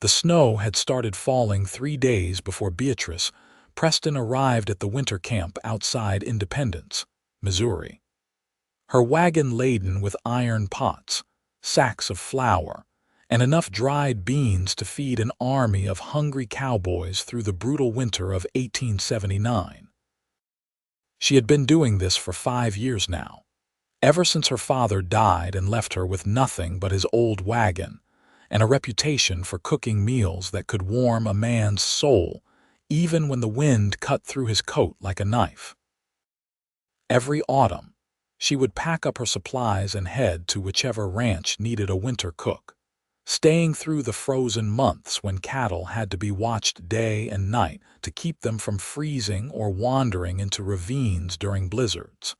The snow had started falling 3 days before Beatrice Preston arrived at the winter camp outside Independence, Missouri. Her wagon laden with iron pots, sacks of flour, and enough dried beans to feed an army of hungry cowboys through the brutal winter of 1879. She had been doing this for 5 years now, ever since her father died and left her with nothing but his old wagon and a reputation for cooking meals that could warm a man's soul even when the wind cut through his coat like a knife. Every autumn, she would pack up her supplies and head to whichever ranch needed a winter cook, staying through the frozen months when cattle had to be watched day and night to keep them from freezing or wandering into ravines during blizzards.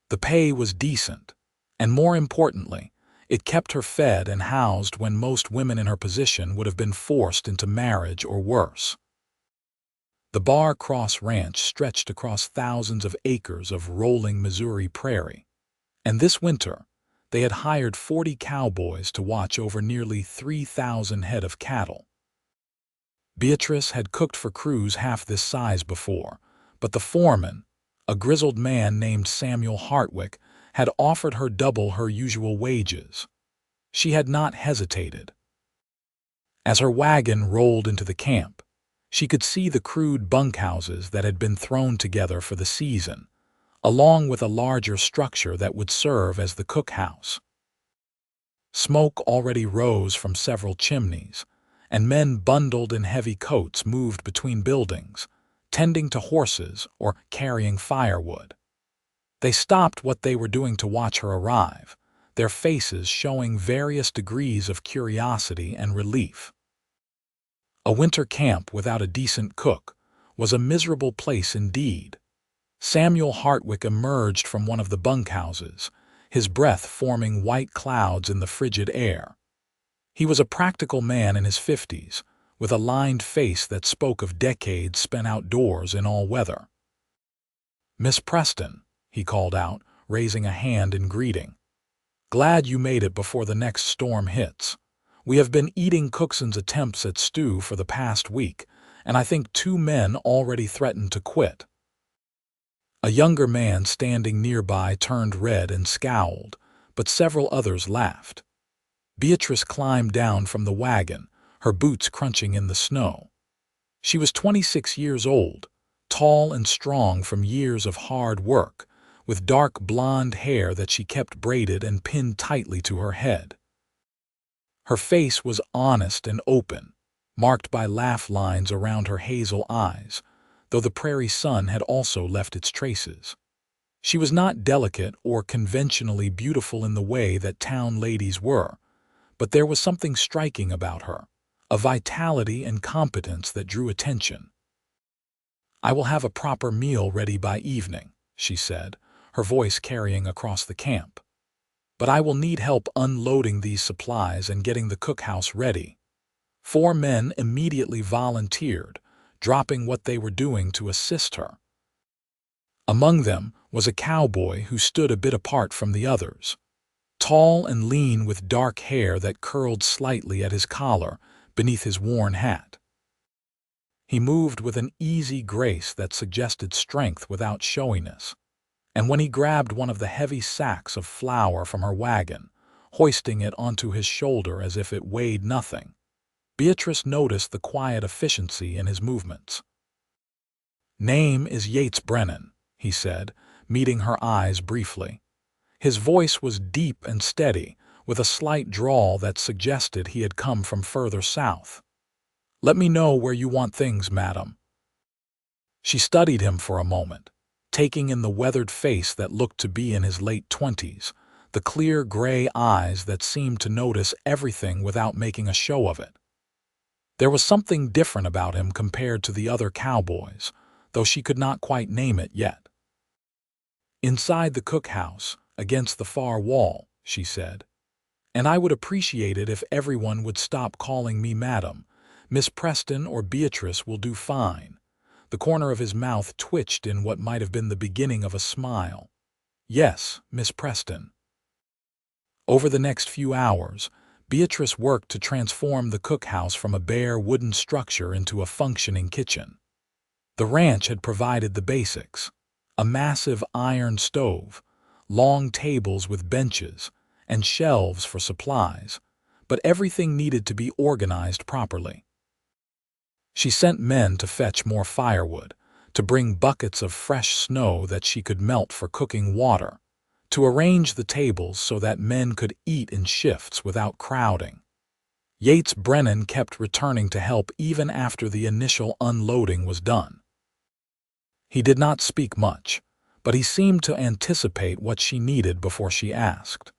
The pay was decent, and more importantly, it kept her fed and housed when most women in her position would have been forced into marriage or worse. The Bar Cross Ranch stretched across thousands of acres of rolling Missouri prairie, and this winter they had hired 40 cowboys to watch over nearly 3,000 head of cattle. Beatrice had cooked for crews half this size before, but the foreman, a grizzled man named Samuel Hartwick, had offered her double her usual wages. She had not hesitated. As her wagon rolled into the camp, she could see the crude bunkhouses that had been thrown together for the season, along with a larger structure that would serve as the cookhouse. Smoke already rose from several chimneys, and men bundled in heavy coats moved between buildings, tending to horses or carrying firewood. They stopped what they were doing to watch her arrive, their faces showing various degrees of curiosity and relief. A winter camp without a decent cook was a miserable place indeed. Samuel Hartwick emerged from one of the bunkhouses, his breath forming white clouds in the frigid air. He was a practical man in his 50s, with a lined face that spoke of decades spent outdoors in all weather. "Miss Preston," he called out, raising a hand in greeting. "Glad you made it before the next storm hits. We have been eating Cookson's attempts at stew for the past week, and I think 2 men already threatened to quit." A younger man standing nearby turned red and scowled, but several others laughed. Beatrice climbed down from the wagon, her boots crunching in the snow. She was 26 years old, tall and strong from years of hard work, with dark blonde hair that she kept braided and pinned tightly to her head. Her face was honest and open, marked by laugh lines around her hazel eyes, though the prairie sun had also left its traces. She was not delicate or conventionally beautiful in the way that town ladies were, but there was something striking about her, a vitality and competence that drew attention. "I will have a proper meal ready by evening," she said, her voice carrying across the camp. "But I will need help unloading these supplies and getting the cookhouse ready." 4 men immediately volunteered, dropping what they were doing to assist her. Among them was a cowboy who stood a bit apart from the others. Tall and lean with dark hair that curled slightly at his collar beneath his worn hat. He moved with an easy grace that suggested strength without showiness, and when he grabbed one of the heavy sacks of flour from her wagon, hoisting it onto his shoulder as if it weighed nothing, Beatrice noticed the quiet efficiency in his movements. "Name is Yates Brennan," he said, meeting her eyes briefly. His voice was deep and steady, with a slight drawl that suggested he had come from further south. "Let me know where you want things, madam." She studied him for a moment, taking in the weathered face that looked to be in his late 20s, the clear gray eyes that seemed to notice everything without making a show of it. There was something different about him compared to the other cowboys, though she could not quite name it yet. "Inside the cookhouse, against the far wall," she said. "And I would appreciate it if everyone would stop calling me madam. Miss Preston or Beatrice will do fine." The corner of his mouth twitched in what might have been the beginning of a smile. "Yes, Miss Preston." Over the next few hours, Beatrice worked to transform the cookhouse from a bare wooden structure into a functioning kitchen. The ranch had provided the basics: a massive iron stove, long tables with benches, and shelves for supplies, but everything needed to be organized properly. She sent men to fetch more firewood, to bring buckets of fresh snow that she could melt for cooking water, to arrange the tables so that men could eat in shifts without crowding. Yates Brennan kept returning to help even after the initial unloading was done. He did not speak much, but he seemed to anticipate what she needed before she asked.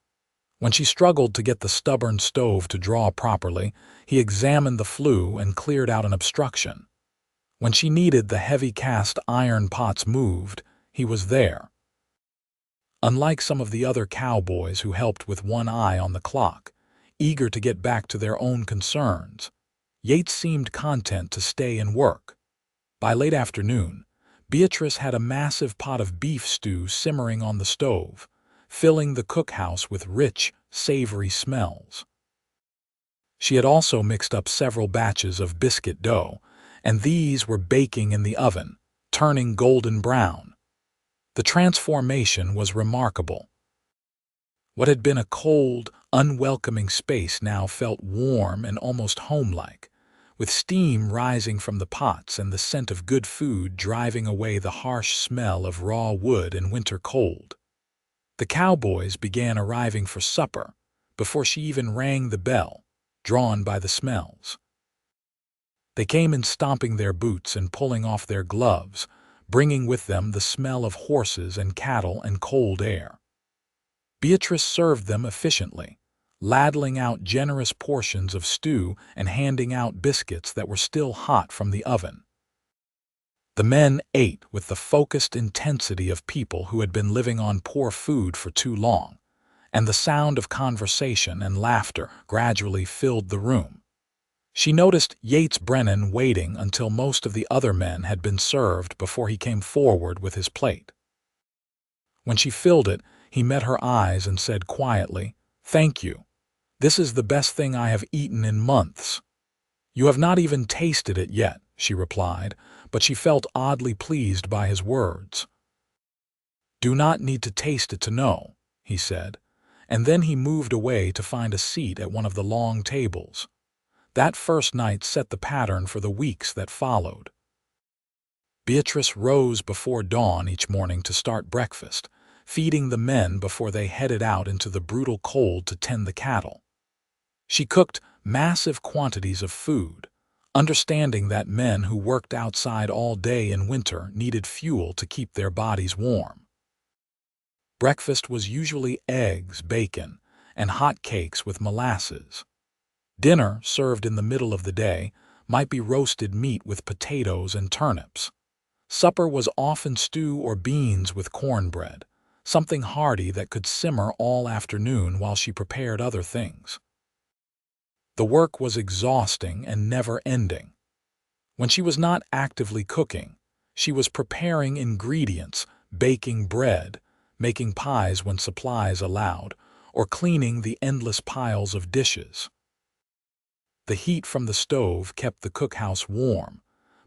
When she struggled to get the stubborn stove to draw properly, he examined the flue and cleared out an obstruction. When she needed the heavy cast iron pots moved, he was there. Unlike some of the other cowboys who helped with one eye on the clock, eager to get back to their own concerns, Yates seemed content to stay and work. By late afternoon, Beatrice had a massive pot of beef stew simmering on the stove, filling the cookhouse with rich, savory smells. She had also mixed up several batches of biscuit dough, and these were baking in the oven, turning golden brown. The transformation was remarkable. What had been a cold, unwelcoming space now felt warm and almost homelike, with steam rising from the pots and the scent of good food driving away the harsh smell of raw wood and winter cold. The cowboys began arriving for supper before she even rang the bell, drawn by the smells. They came in stomping their boots and pulling off their gloves, bringing with them the smell of horses and cattle and cold air. Beatrice served them efficiently, ladling out generous portions of stew and handing out biscuits that were still hot from the oven. The men ate with the focused intensity of people who had been living on poor food for too long, and the sound of conversation and laughter gradually filled the room. She noticed Yates Brennan waiting until most of the other men had been served before he came forward with his plate. When she filled it, he met her eyes and said quietly, "Thank you. This is the best thing I have eaten in months." "You have not even tasted it yet," she replied, but she felt oddly pleased by his words. "Do not need to taste it to know," he said, and then he moved away to find a seat at one of the long tables. That first night set the pattern for the weeks that followed. Beatrice rose before dawn each morning to start breakfast, feeding the men before they headed out into the brutal cold to tend the cattle. She cooked massive quantities of food, understanding that men who worked outside all day in winter needed fuel to keep their bodies warm. Breakfast was usually eggs, bacon, and hot cakes with molasses. Dinner, served in the middle of the day, might be roasted meat with potatoes and turnips. Supper was often stew or beans with cornbread, something hearty that could simmer all afternoon while she prepared other things. The work was exhausting and never-ending. When she was not actively cooking, she was preparing ingredients, baking bread, making pies when supplies allowed, or cleaning the endless piles of dishes. The heat from the stove kept the cookhouse warm,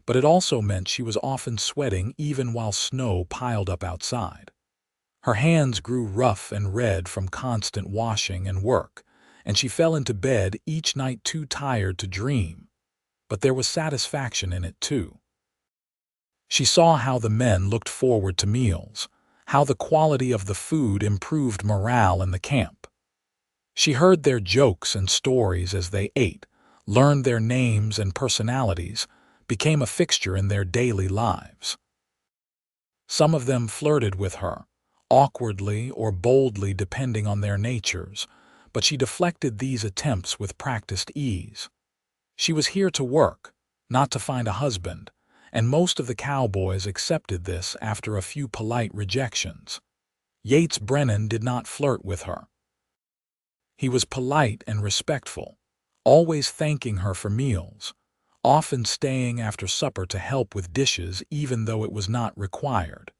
but it also meant she was often sweating even while snow piled up outside. Her hands grew rough and red from constant washing and work, and she fell into bed each night too tired to dream. But there was satisfaction in it too. She saw how the men looked forward to meals, how the quality of the food improved morale in the camp. She heard their jokes and stories as they ate, learned their names and personalities, became a fixture in their daily lives. Some of them flirted with her, awkwardly or boldly depending on their natures, but she deflected these attempts with practiced ease. She was here to work, not to find a husband, and most of the cowboys accepted this after a few polite rejections. Yates Brennan did not flirt with her. He was polite and respectful, always thanking her for meals, often staying after supper to help with dishes even though it was not required.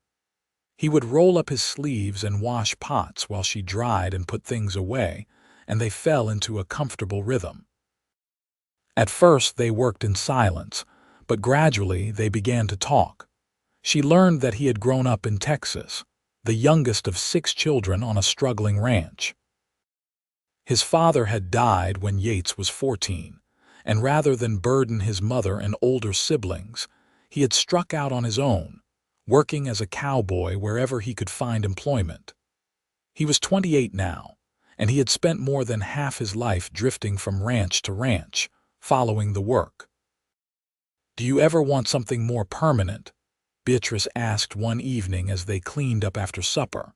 He would roll up his sleeves and wash pots while she dried and put things away, and they fell into a comfortable rhythm. At first they worked in silence, but gradually they began to talk. She learned that he had grown up in Texas, the youngest of 6 children on a struggling ranch. His father had died when Yates was 14, and rather than burden his mother and older siblings, he had struck out on his own, working as a cowboy wherever he could find employment. He was 28 now, and he had spent more than half his life drifting from ranch to ranch, following the work. "Do you ever want something more permanent?" Beatrice asked one evening as they cleaned up after supper.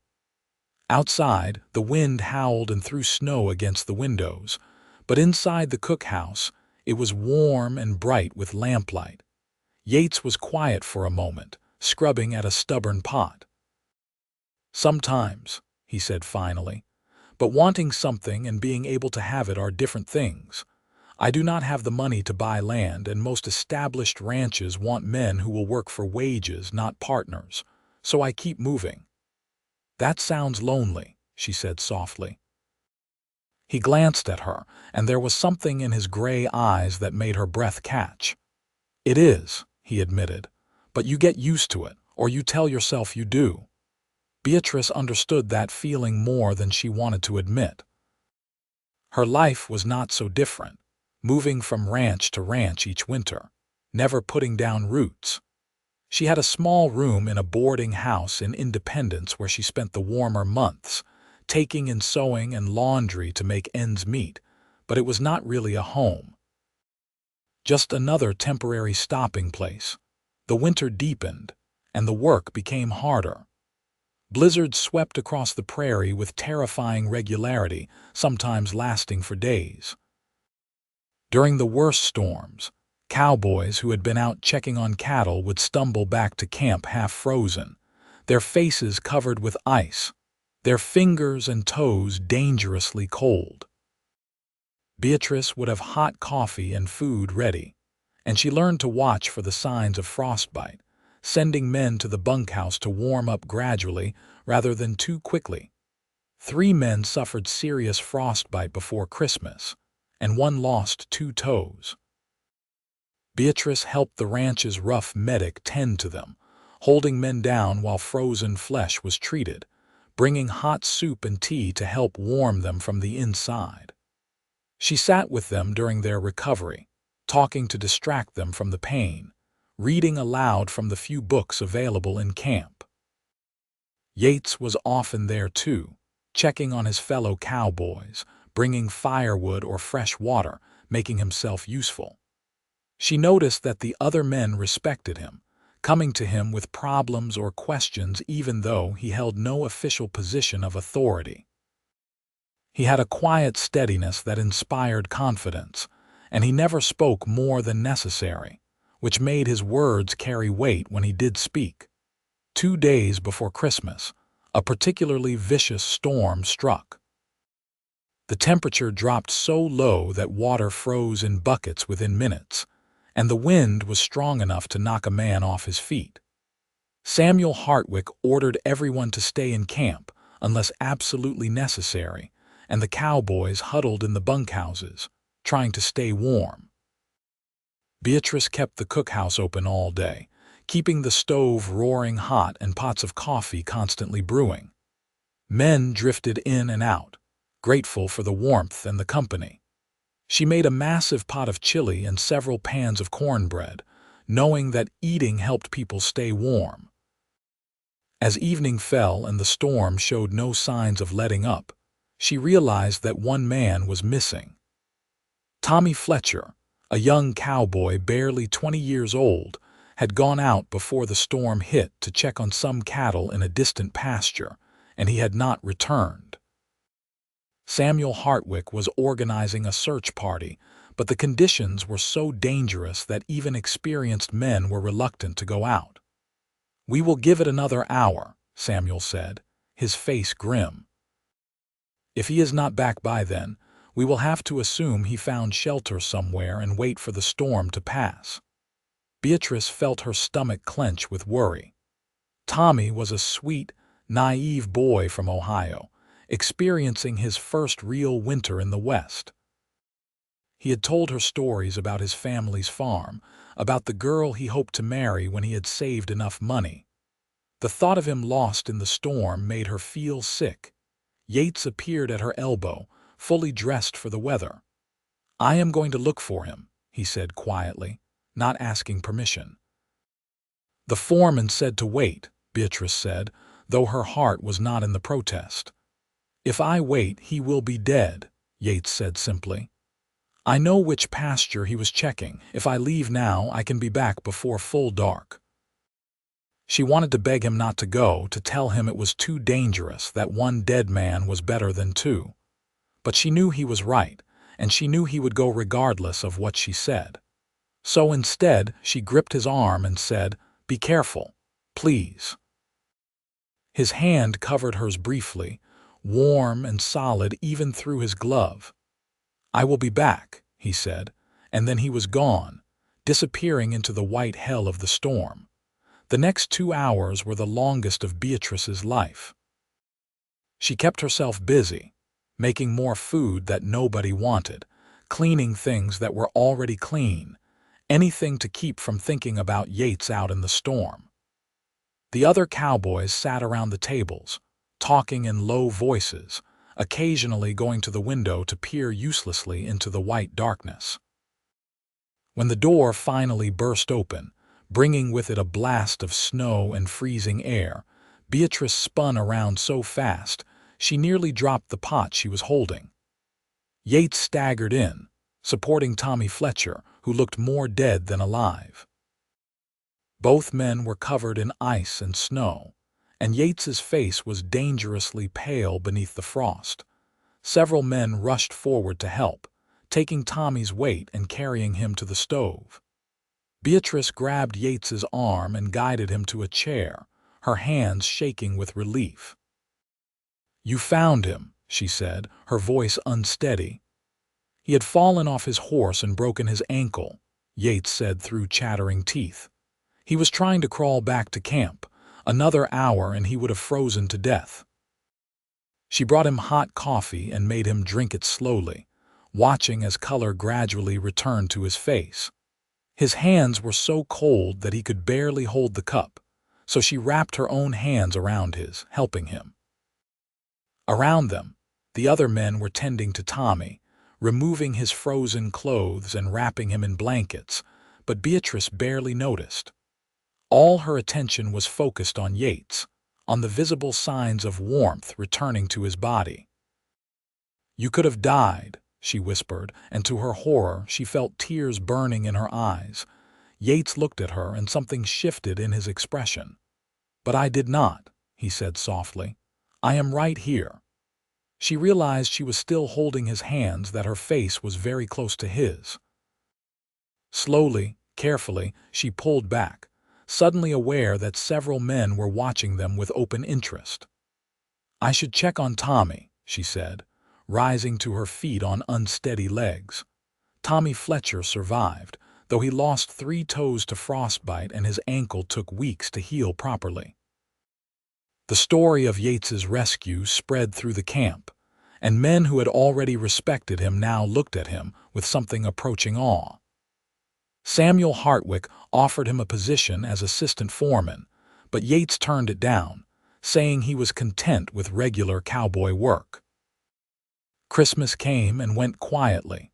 Outside, the wind howled and threw snow against the windows, but inside the cookhouse, it was warm and bright with lamplight. Yates was quiet for a moment, scrubbing at a stubborn pot. "Sometimes," he said finally, "but wanting something and being able to have it are different things. I do not have the money to buy land, and most established ranches want men who will work for wages, not partners, so I keep moving." "That sounds lonely," she said softly. He glanced at her, and there was something in his gray eyes that made her breath catch. "It is," he admitted, "but you get used to it, or you tell yourself you do." Beatrice understood that feeling more than she wanted to admit. Her life was not so different, moving from ranch to ranch each winter, never putting down roots. She had a small room in a boarding house in Independence where she spent the warmer months, taking in sewing and laundry to make ends meet, but it was not really a home. Just another temporary stopping place. The winter deepened, and the work became harder. Blizzards swept across the prairie with terrifying regularity, sometimes lasting for days. During the worst storms, cowboys who had been out checking on cattle would stumble back to camp half frozen, their faces covered with ice, their fingers and toes dangerously cold. Beatrice would have hot coffee and food ready, and she learned to watch for the signs of frostbite, sending men to the bunkhouse to warm up gradually rather than too quickly. 3 men suffered serious frostbite before Christmas, and one lost 2 toes. Beatrice helped the ranch's rough medic tend to them, holding men down while frozen flesh was treated, bringing hot soup and tea to help warm them from the inside. She sat with them during their recovery, talking to distract them from the pain, reading aloud from the few books available in camp. Yates was often there too, checking on his fellow cowboys, bringing firewood or fresh water, making himself useful. She noticed that the other men respected him, coming to him with problems or questions even though he held no official position of authority. He had a quiet steadiness that inspired confidence, and he never spoke more than necessary, which made his words carry weight when he did speak. 2 days before Christmas, a particularly vicious storm struck. The temperature dropped so low that water froze in buckets within minutes, and the wind was strong enough to knock a man off his feet. Samuel Hartwick ordered everyone to stay in camp unless absolutely necessary, and the cowboys huddled in the bunkhouses, trying to stay warm. Beatrice kept the cookhouse open all day, keeping the stove roaring hot and pots of coffee constantly brewing. Men drifted in and out, grateful for the warmth and the company. She made a massive pot of chili and several pans of cornbread, knowing that eating helped people stay warm. As evening fell and the storm showed no signs of letting up, she realized that one man was missing. Tommy Fletcher, a young cowboy barely 20 years old, had gone out before the storm hit to check on some cattle in a distant pasture, and he had not returned. Samuel Hartwick was organizing a search party, but the conditions were so dangerous that even experienced men were reluctant to go out. "We will give it another hour," Samuel said, his face grim. "If he is not back by then, we will have to assume he found shelter somewhere and wait for the storm to pass." Beatrice felt her stomach clench with worry. Tommy was a sweet, naive boy from Ohio, experiencing his first real winter in the West. He had told her stories about his family's farm, about the girl he hoped to marry when he had saved enough money. The thought of him lost in the storm made her feel sick. Yates appeared at her elbow, fully dressed for the weather. "I am going to look for him," he said quietly, not asking permission. "The foreman said to wait," Beatrice said, though her heart was not in the protest. "If I wait, he will be dead," Yates said simply. "I know which pasture he was checking. If I leave now, I can be back before full dark." She wanted to beg him not to go, to tell him it was too dangerous, that one dead man was better than two. But she knew he was right, and she knew he would go regardless of what she said. So instead, she gripped his arm and said, "Be careful, please." His hand covered hers briefly, warm and solid even through his glove. "I will be back," he said, and then he was gone, disappearing into the white hell of the storm. The next 2 hours were the longest of Beatrice's life. She kept herself busy, making more food that nobody wanted, cleaning things that were already clean, anything to keep from thinking about Yates out in the storm. The other cowboys sat around the tables, talking in low voices, occasionally going to the window to peer uselessly into the white darkness. When the door finally burst open, bringing with it a blast of snow and freezing air, Beatrice spun around so fast she nearly dropped the pot she was holding. Yates staggered in, supporting Tommy Fletcher, who looked more dead than alive. Both men were covered in ice and snow, and Yates's face was dangerously pale beneath the frost. Several men rushed forward to help, taking Tommy's weight and carrying him to the stove. Beatrice grabbed Yates's arm and guided him to a chair, her hands shaking with relief. "You found him," she said, her voice unsteady. "He had fallen off his horse and broken his ankle," Yates said through chattering teeth. "He was trying to crawl back to camp. Another hour and he would have frozen to death." She brought him hot coffee and made him drink it slowly, watching as color gradually returned to his face. His hands were so cold that he could barely hold the cup, so she wrapped her own hands around his, helping him. Around them, the other men were tending to Tommy, removing his frozen clothes and wrapping him in blankets, but Beatrice barely noticed. All her attention was focused on Yates, on the visible signs of warmth returning to his body. "You could have died," she whispered, and to her horror she felt tears burning in her eyes. Yates looked at her and something shifted in his expression. "But I did not," he said softly. "I am right here." She realized she was still holding his hands, that her face was very close to his. Slowly, carefully, she pulled back, suddenly aware that several men were watching them with open interest. "I should check on Tommy," she said, rising to her feet on unsteady legs. Tommy Fletcher survived, though he lost 3 toes to frostbite and his ankle took weeks to heal properly. The story of Yates's rescue spread through the camp, and men who had already respected him now looked at him with something approaching awe. Samuel Hartwick offered him a position as assistant foreman, but Yates turned it down, saying he was content with regular cowboy work. Christmas came and went quietly.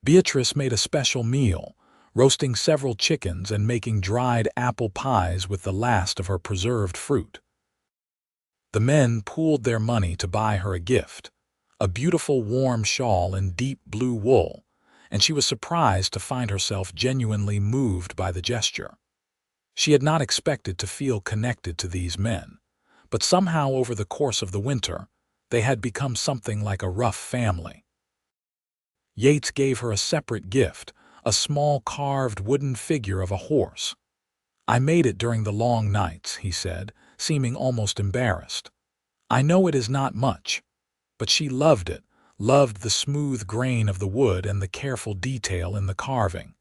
Beatrice made a special meal, roasting several chickens and making dried apple pies with the last of her preserved fruit. The men pooled their money to buy her a gift, a beautiful warm shawl in deep blue wool, and she was surprised to find herself genuinely moved by the gesture. She had not expected to feel connected to these men, but somehow over the course of the winter, they had become something like a rough family. Yates gave her a separate gift, a small carved wooden figure of a horse. "I made it during the long nights," he said, seeming almost embarrassed. "I know it is not much," but she loved it, loved the smooth grain of the wood and the careful detail in the carving.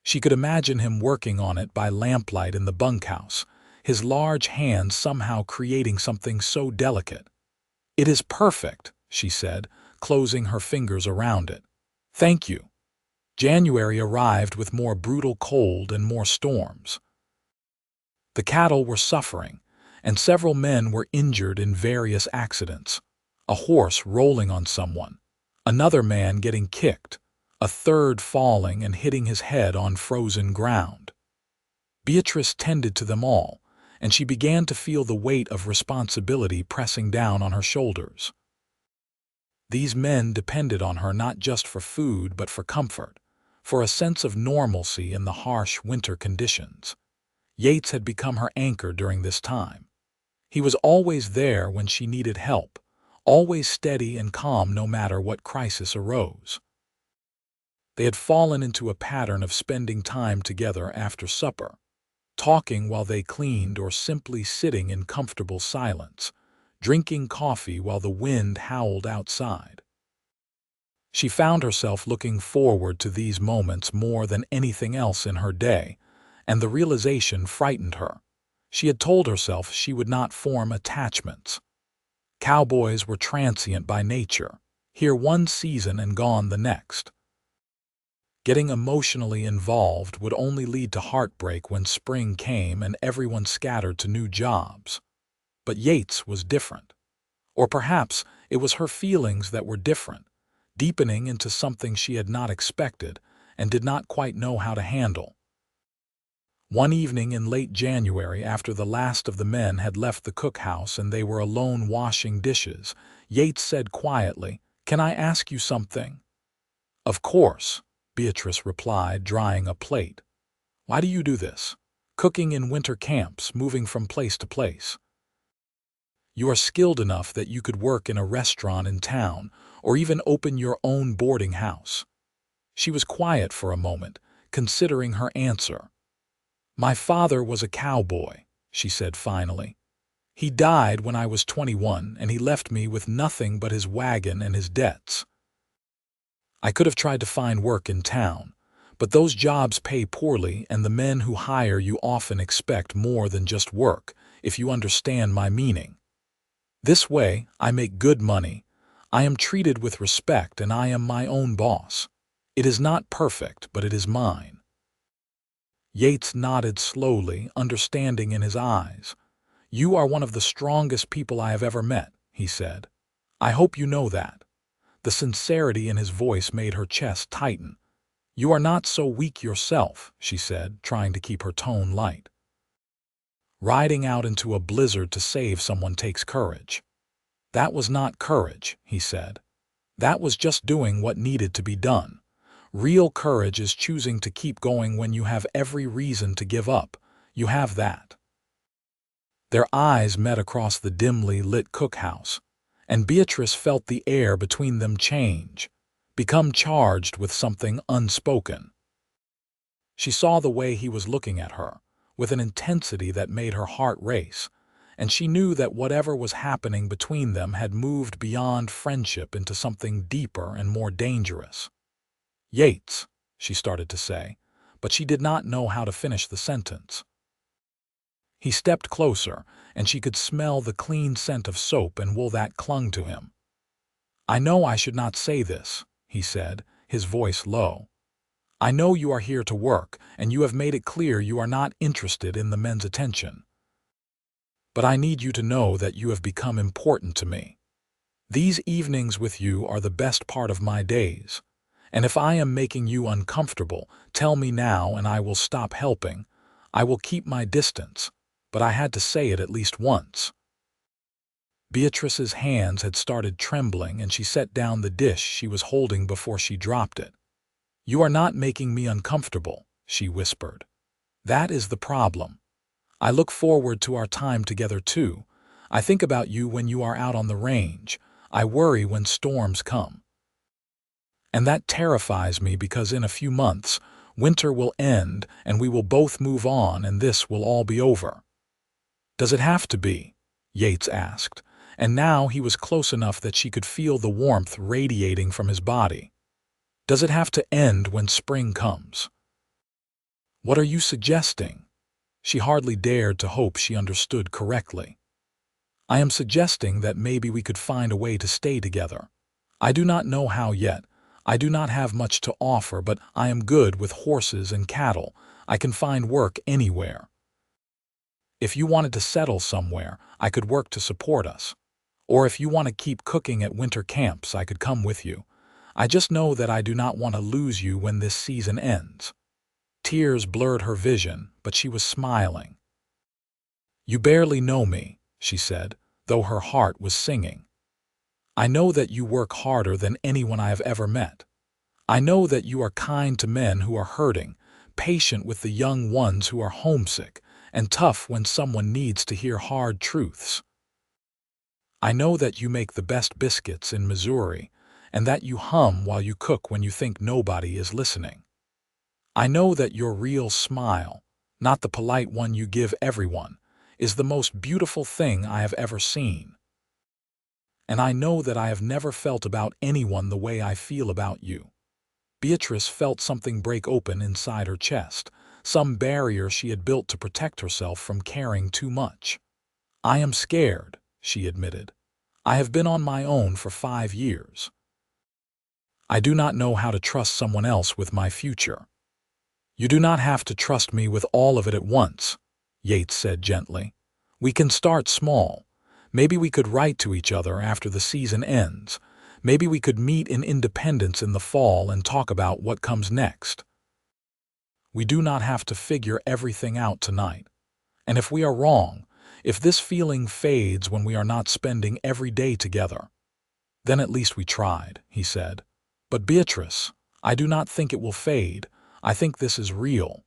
She could imagine him working on it by lamplight in the bunkhouse, his large hands somehow creating something so delicate. "It is perfect," she said, closing her fingers around it. "Thank you." January arrived with more brutal cold and more storms. The cattle were suffering, and several men were injured in various accidents. A horse rolling on someone, another man getting kicked, a third falling and hitting his head on frozen ground. Beatrice tended to them all, and she began to feel the weight of responsibility pressing down on her shoulders. These men depended on her not just for food but for comfort, for a sense of normalcy in the harsh winter conditions. Yates had become her anchor during this time. He was always there when she needed help, always steady and calm no matter what crisis arose. They had fallen into a pattern of spending time together after supper, talking while they cleaned or simply sitting in comfortable silence, drinking coffee while the wind howled outside. She found herself looking forward to these moments more than anything else in her day, and the realization frightened her. She had told herself she would not form attachments. Cowboys were transient by nature, here one season and gone the next. Getting emotionally involved would only lead to heartbreak when spring came and everyone scattered to new jobs. But Yates was different. Or perhaps it was her feelings that were different, deepening into something she had not expected and did not quite know how to handle. One evening in late January, after the last of the men had left the cookhouse and they were alone washing dishes, Yates said quietly, "Can I ask you something?" "Of course," Beatrice replied, drying a plate. "Why do you do this? Cooking in winter camps, moving from place to place. You are skilled enough that you could work in a restaurant in town or even open your own boarding house." She was quiet for a moment, considering her answer. "My father was a cowboy," she said finally. "He died when I was 21 and he left me with nothing but his wagon and his debts. I could have tried to find work in town, but those jobs pay poorly and the men who hire you often expect more than just work, if you understand my meaning. This way, I make good money. I am treated with respect and I am my own boss. It is not perfect, but it is mine." Yates nodded slowly, understanding in his eyes. "You are one of the strongest people I have ever met," he said. "I hope you know that." The sincerity in his voice made her chest tighten. "You are not so weak yourself," she said, trying to keep her tone light. "Riding out into a blizzard to save someone takes courage." "That was not courage," he said. "That was just doing what needed to be done. Real courage is choosing to keep going when you have every reason to give up. You have that." Their eyes met across the dimly lit cookhouse, and Beatrice felt the air between them change, become charged with something unspoken. She saw the way he was looking at her, with an intensity that made her heart race, and she knew that whatever was happening between them had moved beyond friendship into something deeper and more dangerous. "Yates," she started to say, but she did not know how to finish the sentence. He stepped closer, and she could smell the clean scent of soap and wool that clung to him. "I know I should not say this," he said, his voice low. "I know you are here to work, and you have made it clear you are not interested in the men's attention. But I need you to know that you have become important to me. These evenings with you are the best part of my days. And if I am making you uncomfortable, tell me now and I will stop helping. I will keep my distance, but I had to say it at least once." Beatrice's hands had started trembling and she set down the dish she was holding before she dropped it. "You are not making me uncomfortable," she whispered. "That is the problem. I look forward to our time together too. I think about you when you are out on the range. I worry when storms come. And that terrifies me because in a few months, winter will end and we will both move on and this will all be over." "Does it have to be?" Yates asked, and now he was close enough that she could feel the warmth radiating from his body. "Does it have to end when spring comes?" "What are you suggesting?" She hardly dared to hope she understood correctly. I am suggesting that maybe we could find a way to stay together. I do not know how yet. I do not have much to offer, but I am good with horses and cattle. I can find work anywhere. If you wanted to settle somewhere, I could work to support us. Or if you want to keep cooking at winter camps, I could come with you. I just know that I do not want to lose you when this season ends." Tears blurred her vision, but she was smiling. "You barely know me," she said, though her heart was singing. "I know that you work harder than anyone I have ever met. I know that you are kind to men who are hurting, patient with the young ones who are homesick, and tough when someone needs to hear hard truths. I know that you make the best biscuits in Missouri, and that you hum while you cook when you think nobody is listening. I know that your real smile, not the polite one you give everyone, is the most beautiful thing I have ever seen. And I know that I have never felt about anyone the way I feel about you." Beatrice felt something break open inside her chest, some barrier she had built to protect herself from caring too much. "I am scared," she admitted. "I have been on my own for 5 years. I do not know how to trust someone else with my future." "You do not have to trust me with all of it at once," Yates said gently. "We can start small. Maybe we could write to each other after the season ends. Maybe we could meet in Independence in the fall and talk about what comes next. We do not have to figure everything out tonight. And if we are wrong, if this feeling fades when we are not spending every day together, then at least we tried," he said. "But Beatrice, I do not think it will fade. I think this is real."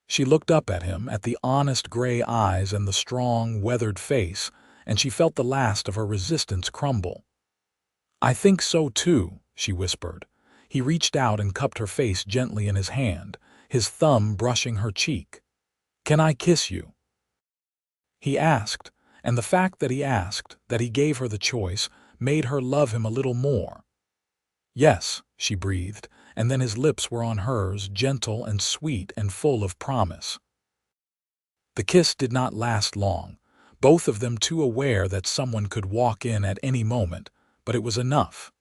She looked up at him, at the honest gray eyes and the strong, weathered face, and she felt the last of her resistance crumble. "I think so too," she whispered. He reached out and cupped her face gently in his hand, his thumb brushing her cheek. "Can I kiss you?" he asked, and the fact that he asked, that he gave her the choice, made her love him a little more. "Yes," she breathed, and then his lips were on hers, gentle and sweet and full of promise. The kiss did not last long, both of them too aware that someone could walk in at any moment, but it was enough.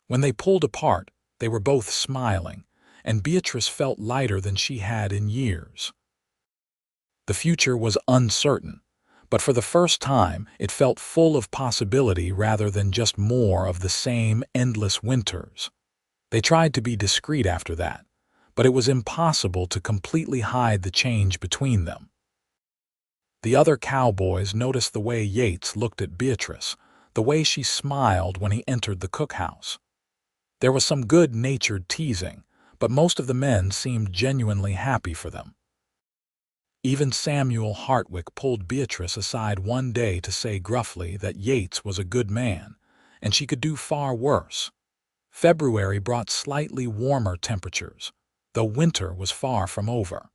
When they pulled apart, they were both smiling, and Beatrice felt lighter than she had in years. The future was uncertain, but for the first time it felt full of possibility rather than just more of the same endless winters. They tried to be discreet after that, but it was impossible to completely hide the change between them. The other cowboys noticed the way Yates looked at Beatrice, the way she smiled when he entered the cookhouse. There was some good-natured teasing, but most of the men seemed genuinely happy for them. Even Samuel Hartwick pulled Beatrice aside one day to say gruffly that Yates was a good man, and she could do far worse. February brought slightly warmer temperatures, though winter was far from over.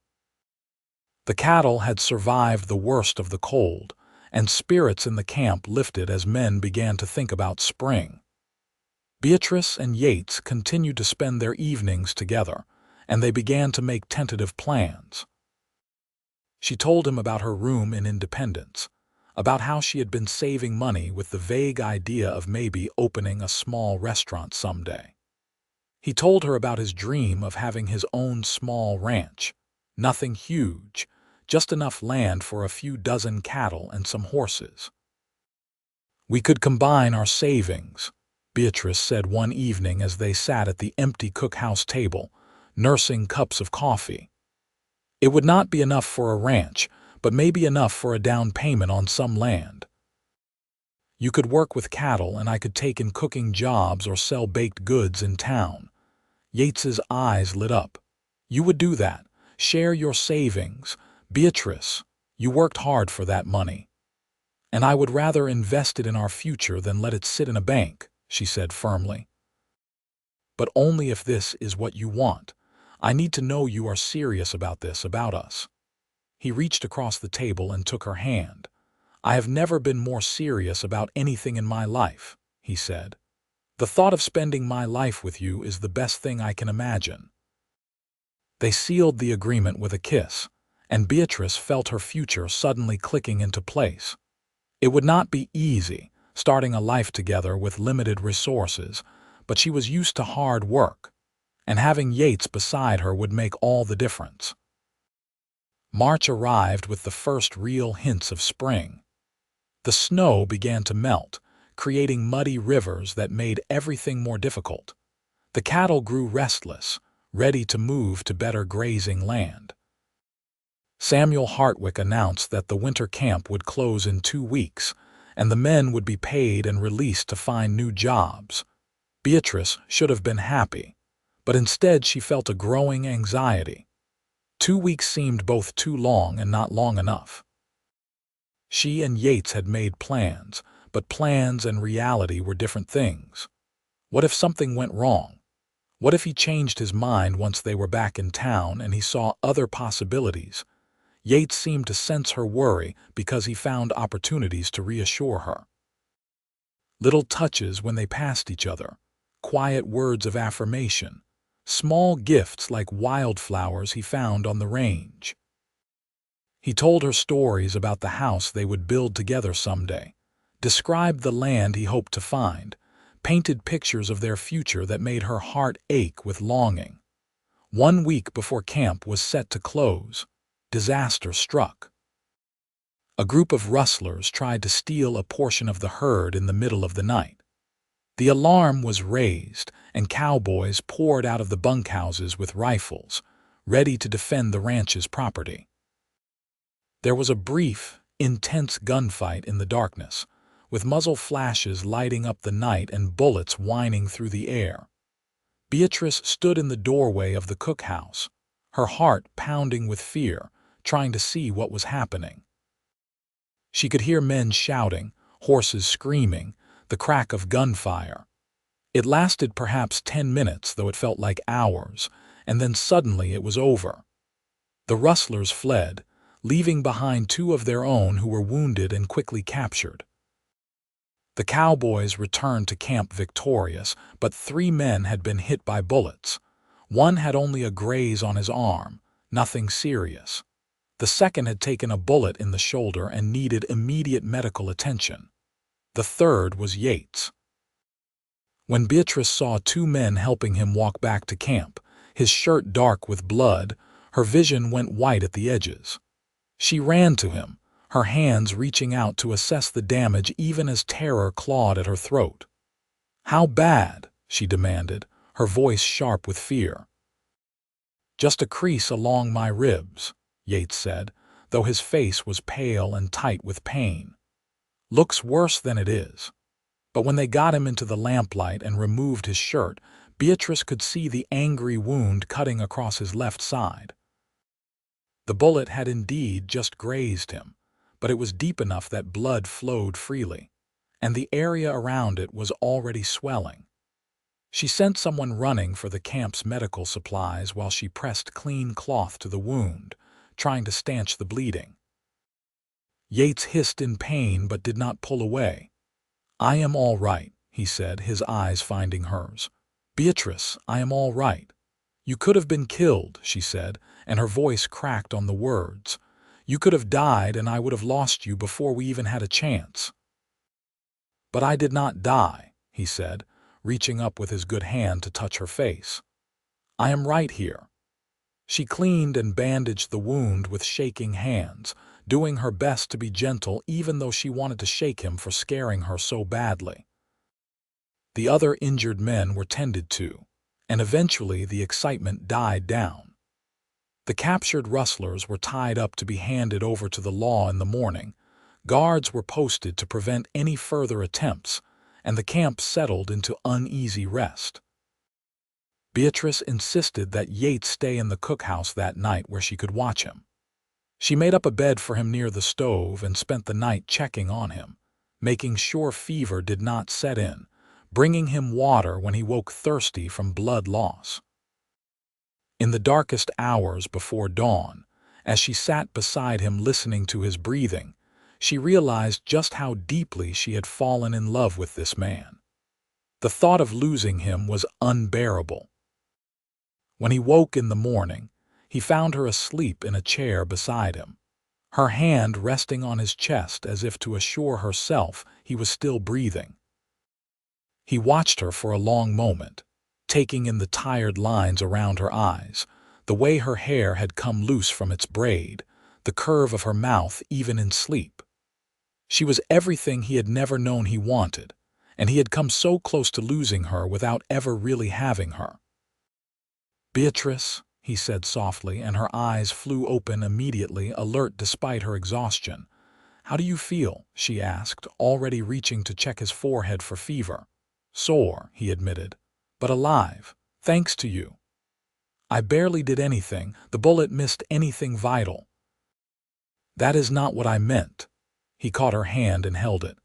The cattle had survived the worst of the cold, and spirits in the camp lifted as men began to think about spring. Beatrice and Yates continued to spend their evenings together, and they began to make tentative plans. She told him about her room in Independence, about how she had been saving money with the vague idea of maybe opening a small restaurant someday. He told her about his dream of having his own small ranch, nothing huge, just enough land for a few dozen cattle and some horses. "We could combine our savings," Beatrice said one evening as they sat at the empty cookhouse table, nursing cups of coffee. "It would not be enough for a ranch, but maybe enough for a down payment on some land. You could work with cattle and I could take in cooking jobs or sell baked goods in town." Yates's eyes lit up. "You would do that, share your savings. Beatrice, you worked hard for that money. And I would rather invest it in our future than let it sit in a bank," she said firmly. "But only if this is what you want. I need to know you are serious about this, about us." He reached across the table and took her hand. "I have never been more serious about anything in my life," he said. "The thought of spending my life with you is the best thing I can imagine." They sealed the agreement with a kiss, and Beatrice felt her future suddenly clicking into place. It would not be easy, starting a life together with limited resources, but she was used to hard work, and having Yates beside her would make all the difference. March arrived with the first real hints of spring. The snow began to melt, creating muddy rivers that made everything more difficult. The cattle grew restless, ready to move to better grazing land. Samuel Hartwick announced that the winter camp would close in 2 weeks, and the men would be paid and released to find new jobs. Beatrice should have been happy, but instead she felt a growing anxiety. 2 weeks seemed both too long and not long enough. She and Yates had made plans, but plans and reality were different things. What if something went wrong? What if he changed his mind once they were back in town and he saw other possibilities? Yates seemed to sense her worry because he found opportunities to reassure her. Little touches when they passed each other, quiet words of affirmation, small gifts like wildflowers he found on the range. He told her stories about the house they would build together someday, described the land he hoped to find, painted pictures of their future that made her heart ache with longing. 1 week before camp was set to close, disaster struck. A group of rustlers tried to steal a portion of the herd in the middle of the night. The alarm was raised, and cowboys poured out of the bunkhouses with rifles, ready to defend the ranch's property. There was a brief, intense gunfight in the darkness, with muzzle flashes lighting up the night and bullets whining through the air. Beatrice stood in the doorway of the cookhouse, her heart pounding with fear, trying to see what was happening. She could hear men shouting, horses screaming, the crack of gunfire. It lasted perhaps 10 minutes, though it felt like hours, and then suddenly it was over. The rustlers fled, leaving behind 2 of their own who were wounded and quickly captured. The cowboys returned to camp victorious, but 3 men had been hit by bullets. One had only a graze on his arm, nothing serious. The second had taken a bullet in the shoulder and needed immediate medical attention. The third was Yates. When Beatrice saw 2 men helping him walk back to camp, his shirt dark with blood, her vision went white at the edges. She ran to him, her hands reaching out to assess the damage even as terror clawed at her throat. "How bad?" she demanded, her voice sharp with fear. "Just a crease along my ribs," Yates said, though his face was pale and tight with pain. "Looks worse than it is." But when they got him into the lamplight and removed his shirt, Beatrice could see the angry wound cutting across his left side. The bullet had indeed just grazed him, but it was deep enough that blood flowed freely, and the area around it was already swelling. She sent someone running for the camp's medical supplies while she pressed clean cloth to the wound, trying to stanch the bleeding. Yates hissed in pain but did not pull away. "I am all right," he said, his eyes finding hers. "Beatrice, I am all right." "You could have been killed," she said, and her voice cracked on the words. "You could have died and I would have lost you before we even had a chance." "But I did not die," he said, reaching up with his good hand to touch her face. "I am right here." She cleaned and bandaged the wound with shaking hands, doing her best to be gentle even though she wanted to shake him for scaring her so badly. The other injured men were tended to, and eventually the excitement died down. The captured rustlers were tied up to be handed over to the law in the morning. Guards were posted to prevent any further attempts, and the camp settled into uneasy rest. Beatrice insisted that Yates stay in the cookhouse that night where she could watch him. She made up a bed for him near the stove and spent the night checking on him, making sure fever did not set in, bringing him water when he woke thirsty from blood loss. In the darkest hours before dawn, as she sat beside him listening to his breathing, she realized just how deeply she had fallen in love with this man. The thought of losing him was unbearable. When he woke in the morning, he found her asleep in a chair beside him. her hand resting on his chest as if to assure herself he was still breathing. He watched her for a long moment, taking in the tired lines around her eyes, the way her hair had come loose from its braid, the curve of her mouth even in sleep. She was everything he had never known he wanted, and he had come so close to losing her without ever really having her. "Beatrice," he said softly, and her eyes flew open immediately, alert despite her exhaustion. "How do you feel?" she asked, already reaching to check his forehead for fever. "Sore," he admitted, "but alive, thanks to you." "I barely did anything. The bullet missed anything vital." "That is not what I meant." He caught her hand and held it.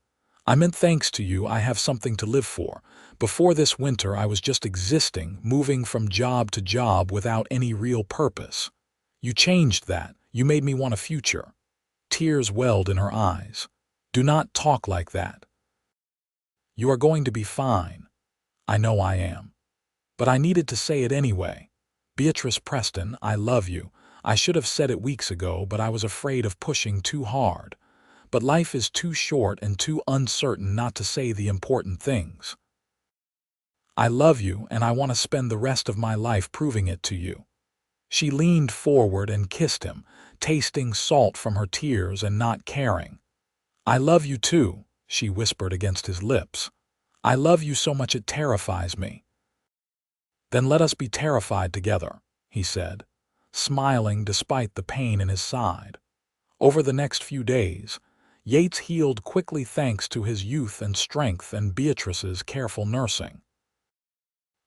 "I meant thanks to you I have something to live for. Before this winter I was just existing, moving from job to job without any real purpose. You changed that. You made me want a future." Tears welled in her eyes. "Do not talk like that." "You are going to be fine." "I know I am. But I needed to say it anyway. Beatrice Preston, I love you. I should have said it weeks ago, but I was afraid of pushing too hard. But life is too short and too uncertain not to say the important things. I love you, and I want to spend the rest of my life proving it to you." She leaned forward and kissed him, tasting salt from her tears and not caring. "I love you too," she whispered against his lips. "I love you so much it terrifies me." "Then let us be terrified together," he said, smiling despite the pain in his side. Over the next few days, Yates healed quickly thanks to his youth and strength and Beatrice's careful nursing.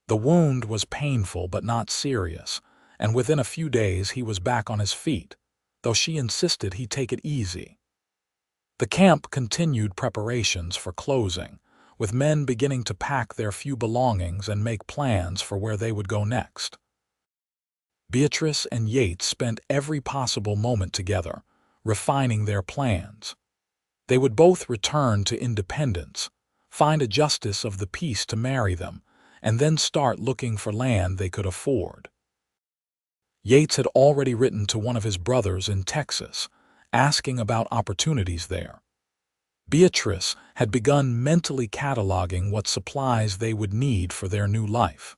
The wound was painful but not serious, and within a few days he was back on his feet, though she insisted he take it easy. The camp continued preparations for closing, with men beginning to pack their few belongings and make plans for where they would go next. Beatrice and Yates spent every possible moment together, refining their plans. They would both return to independence, find a justice of the peace to marry them, and then start looking for land they could afford. Yates had already written to one of his brothers in Texas, asking about opportunities there. Beatrice had begun mentally cataloging what supplies they would need for their new life.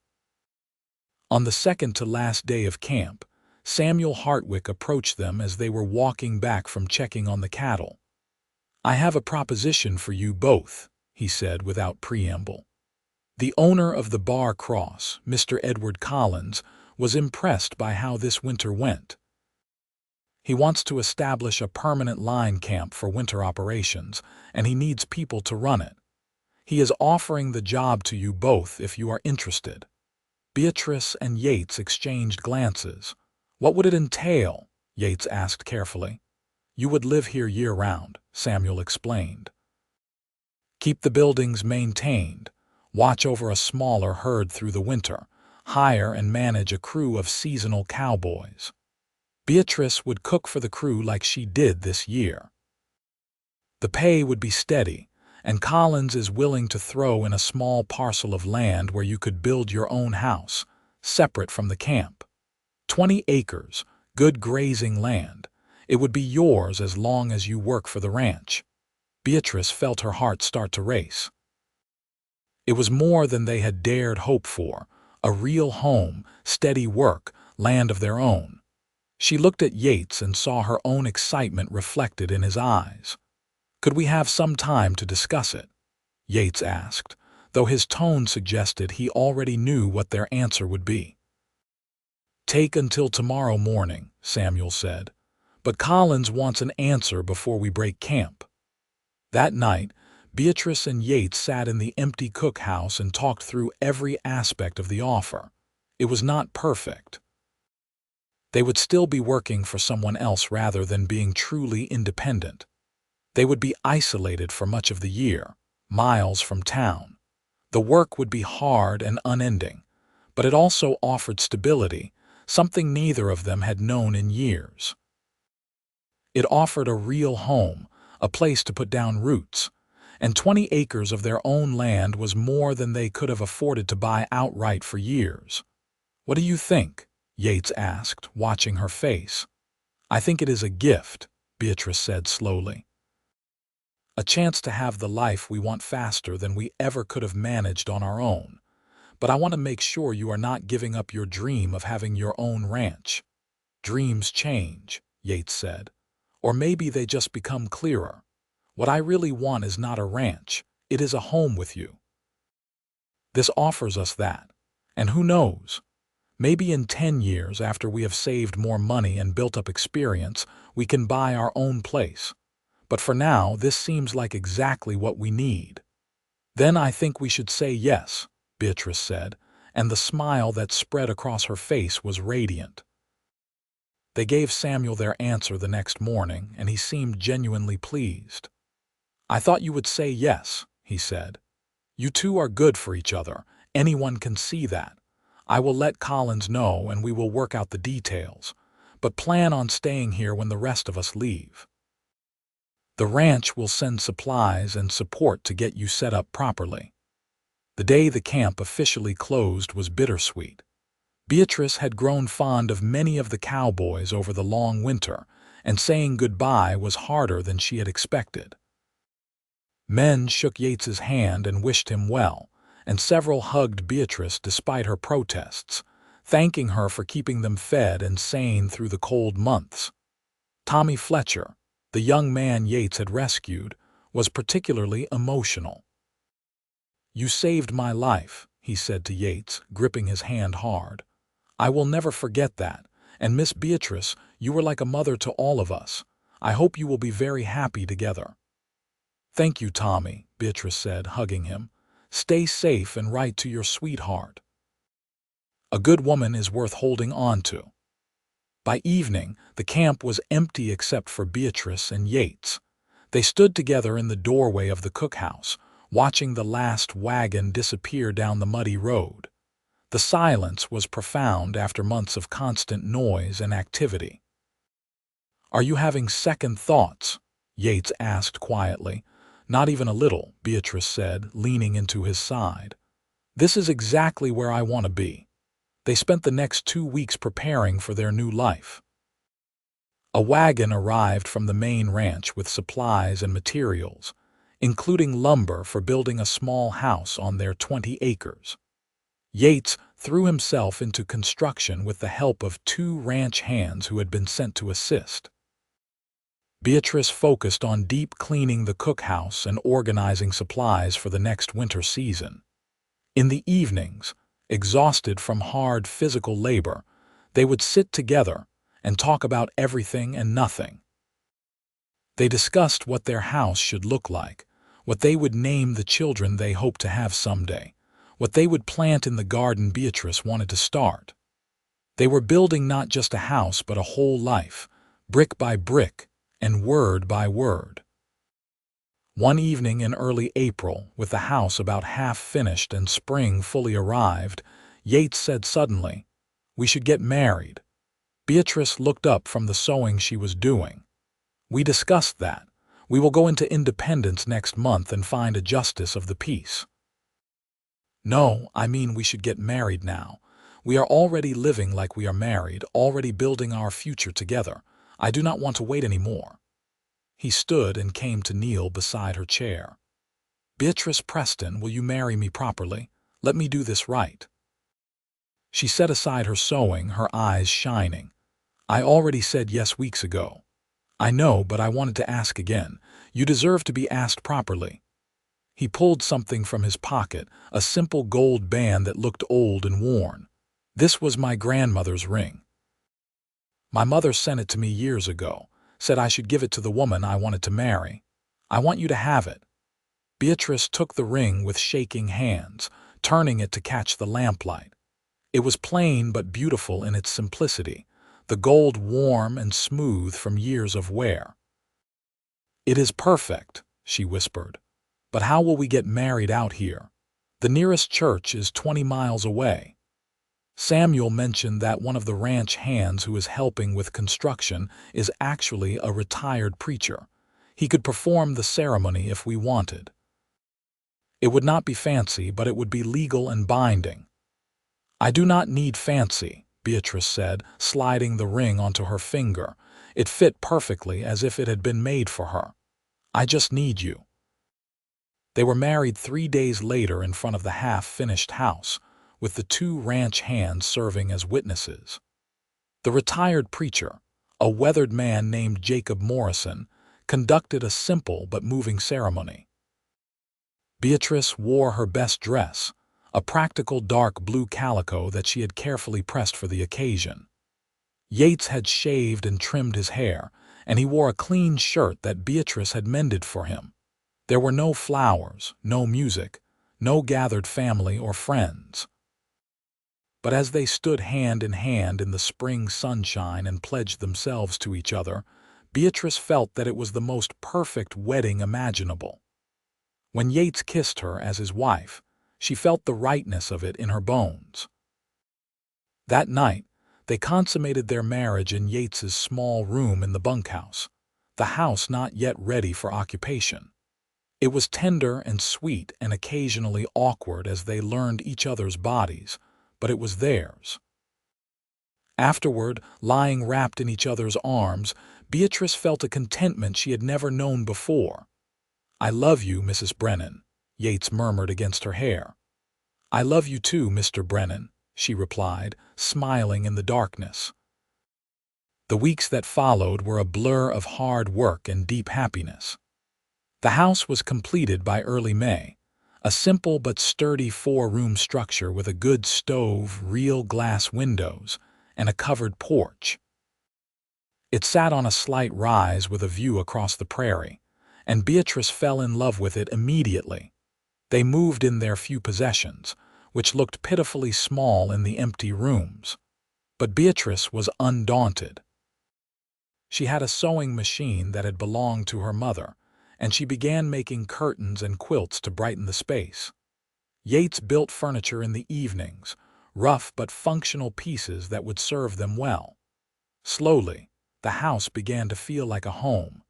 On the second to last day of camp, Samuel Hartwick approached them as they were walking back from checking on the cattle. "I have a proposition for you both," he said without preamble. The owner of the Bar Cross, Mr. Edward Collins, was impressed by how this winter went. He wants to establish a permanent line camp for winter operations, and he needs people to run it. He is offering the job to you both if you are interested. Beatrice and Yates exchanged glances. "What would it entail?" Yates asked carefully. "You would live here year-round," Samuel explained. "Keep the buildings maintained, watch over a smaller herd through the winter, hire and manage a crew of seasonal cowboys. Beatrice would cook for the crew like she did this year. The pay would be steady, and Collins is willing to throw in a small parcel of land where you could build your own house, separate from the camp. 20 acres, good grazing land. It would be yours as long as you work for the ranch." Beatrice felt her heart start to race. It was more than they had dared hope for, a real home, steady work, land of their own. She looked at Yates and saw her own excitement reflected in his eyes. "Could we have some time to discuss it?" Yates asked, though his tone suggested he already knew what their answer would be. "Take until tomorrow morning," Samuel said, "but Collins wants an answer before we break camp." That night, Beatrice and Yates sat in the empty cookhouse and talked through every aspect of the offer. It was not perfect. They would still be working for someone else rather than being truly independent. They would be isolated for much of the year, miles from town. The work would be hard and unending, but it also offered stability, something neither of them had known in years. It offered a real home, a place to put down roots, and 20 acres of their own land was more than they could have afforded to buy outright for years. "What do you think?" Yates asked, watching her face. "I think it is a gift," Beatrice said slowly. A chance to have the life we want faster than we ever could have managed on our own. But I want to make sure you are not giving up your dream of having your own ranch. Dreams change, Yates said. Or maybe they just become clearer. What I really want is not a ranch. It is a home with you. This offers us that. And who knows? Maybe in 10 years, after we have saved more money and built up experience, we can buy our own place. But for now, this seems like exactly what we need. Then I think we should say yes, Beatrice said, and the smile that spread across her face was radiant. They gave Samuel their answer the next morning, and he seemed genuinely pleased. I thought you would say yes, he said. You two are good for each other. Anyone can see that. I will let Collins know and we will work out the details, but plan on staying here when the rest of us leave. The ranch will send supplies and support to get you set up properly. The day the camp officially closed was bittersweet. Beatrice had grown fond of many of the cowboys over the long winter, and saying goodbye was harder than she had expected. Men shook Yates's hand and wished him well, and several hugged Beatrice despite her protests, thanking her for keeping them fed and sane through the cold months. Tommy Fletcher, the young man Yates had rescued, was particularly emotional. You saved my life, he said to Yates, gripping his hand hard. I will never forget that, and Miss Beatrice, you were like a mother to all of us. I hope you will be very happy together. Thank you, Tommy, Beatrice said, hugging him. Stay safe and write to your sweetheart. A good woman is worth holding on to. By evening, the camp was empty except for Beatrice and Yates. They stood together in the doorway of the cookhouse, watching the last wagon disappear down the muddy road. The silence was profound after months of constant noise and activity. Are you having second thoughts? Yates asked quietly. Not even a little, Beatrice said, leaning into his side. This is exactly where I want to be. They spent the next 2 weeks preparing for their new life. A wagon arrived from the main ranch with supplies and materials, including lumber for building a small house on their 20 acres. Yates threw himself into construction with the help of 2 ranch hands who had been sent to assist. Beatrice focused on deep cleaning the cookhouse and organizing supplies for the next winter season. In the evenings, exhausted from hard physical labor, they would sit together and talk about everything and nothing. They discussed what their house should look like, what they would name the children they hoped to have someday, what they would plant in the garden Beatrice wanted to start. They were building not just a house but a whole life, brick by brick and word by word. One evening in early April, with the house about half finished and spring fully arrived, Yates said suddenly, "We should get married." Beatrice looked up from the sewing she was doing. "We discussed that. We will go into Independence next month and find a justice of the peace." "No, I mean we should get married now. We are already living like we are married, already building our future together. I do not want to wait any more." He stood and came to kneel beside her chair. "Beatrice Preston, will you marry me properly? Let me do this right." She set aside her sewing, her eyes shining. "I already said yes weeks ago." "I know, but I wanted to ask again. You deserve to be asked properly." He pulled something from his pocket, a simple gold band that looked old and worn. "This was my grandmother's ring. My mother sent it to me years ago, said I should give it to the woman I wanted to marry. I want you to have it." Beatrice took the ring with shaking hands, turning it to catch the lamplight. It was plain but beautiful in its simplicity, the gold warm and smooth from years of wear. "It is perfect," she whispered. "But how will we get married out here? The nearest church is 20 miles away." Samuel mentioned that one of the ranch hands who is helping with construction is actually a retired preacher. He could perform the ceremony if we wanted. It would not be fancy, but it would be legal and binding. "I do not need fancy," Beatrice said, sliding the ring onto her finger. It fit perfectly, as if it had been made for her. "I just need you." They were married 3 days later in front of the half-finished house, with the two ranch hands serving as witnesses. The retired preacher, a weathered man named Jacob Morrison, conducted a simple but moving ceremony. Beatrice wore her best dress, a practical dark blue calico that she had carefully pressed for the occasion. Yates had shaved and trimmed his hair, and he wore a clean shirt that Beatrice had mended for him. There were no flowers, no music, no gathered family or friends. But as they stood hand in hand in the spring sunshine and pledged themselves to each other, Beatrice felt that it was the most perfect wedding imaginable. When Yates kissed her as his wife, she felt the rightness of it in her bones. That night, they consummated their marriage in Yates's small room in the bunkhouse, the house not yet ready for occupation. It was tender and sweet and occasionally awkward as they learned each other's bodies, but it was theirs. Afterward, lying wrapped in each other's arms, Beatrice felt a contentment she had never known before. "I love you, Mrs. Brennan," Yates murmured against her hair. "I love you too, Mr. Brennan," she replied, smiling in the darkness. The weeks that followed were a blur of hard work and deep happiness. The house was completed by early May, a simple but sturdy 4-room structure with a good stove, real glass windows, and a covered porch. It sat on a slight rise with a view across the prairie, and Beatrice fell in love with it immediately. They moved in their few possessions, which looked pitifully small in the empty rooms. But Beatrice was undaunted. She had a sewing machine that had belonged to her mother, and she began making curtains and quilts to brighten the space. Yates built furniture in the evenings, rough but functional pieces that would serve them well. Slowly, the house began to feel like a home.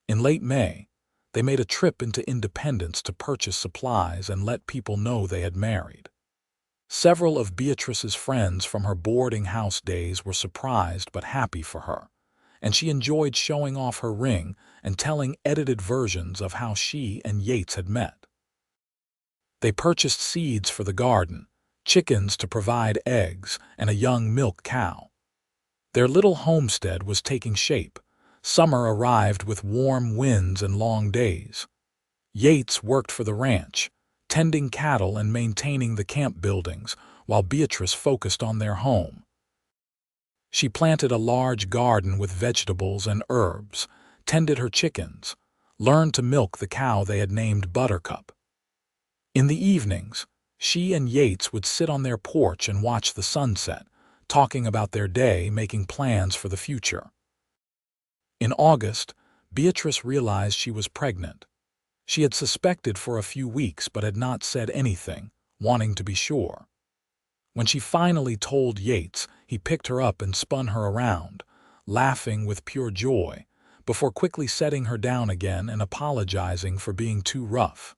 In late May, they made a trip into Independence to purchase supplies and let people know they had married. Several of Beatrice's friends from her boarding house days were surprised but happy for her, and she enjoyed showing off her ring and telling edited versions of how she and Yates had met. They purchased seeds for the garden, chickens to provide eggs, and a young milk cow. Their little homestead was taking shape. Summer arrived with warm winds and long days. Yates worked for the ranch, tending cattle and maintaining the camp buildings, while Beatrice focused on their home. She planted a large garden with vegetables and herbs, tended her chickens, learned to milk the cow they had named Buttercup. In the evenings, she and Yates would sit on their porch and watch the sunset, talking about their day, making plans for the future. In August, Beatrice realized she was pregnant. She had suspected for a few weeks but had not said anything, wanting to be sure. When she finally told Yates, he picked her up and spun her around, laughing with pure joy, before quickly setting her down again and apologizing for being too rough.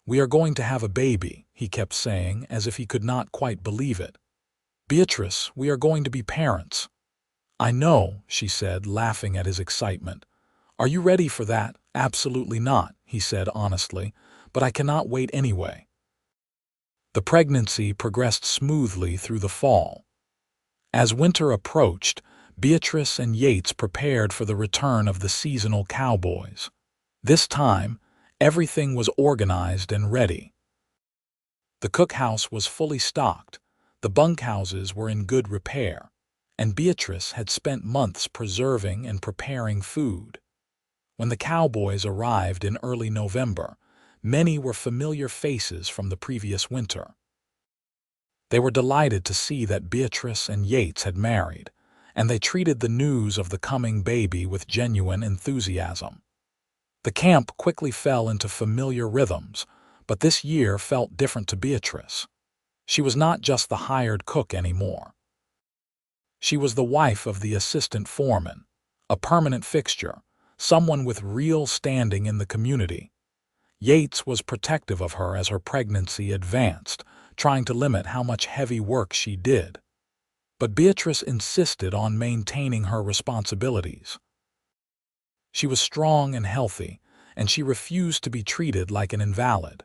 "We are going to have a baby," he kept saying, as if he could not quite believe it. "Beatrice, we are going to be parents." "I know," she said, laughing at his excitement. "Are you ready for that?" "Absolutely not," he said honestly, "but I cannot wait anyway." The pregnancy progressed smoothly through the fall. As winter approached, Beatrice and Yates prepared for the return of the seasonal cowboys. This time, everything was organized and ready. The cookhouse was fully stocked, the bunkhouses were in good repair, and Beatrice had spent months preserving and preparing food. When the cowboys arrived in early November, many were familiar faces from the previous winter. They were delighted to see that Beatrice and Yates had married, and they treated the news of the coming baby with genuine enthusiasm. The camp quickly fell into familiar rhythms, but this year felt different to Beatrice. She was not just the hired cook anymore. She was the wife of the assistant foreman, a permanent fixture, someone with real standing in the community. Yates was protective of her as her pregnancy advanced, trying to limit how much heavy work she did. But Beatrice insisted on maintaining her responsibilities. She was strong and healthy, and she refused to be treated like an invalid.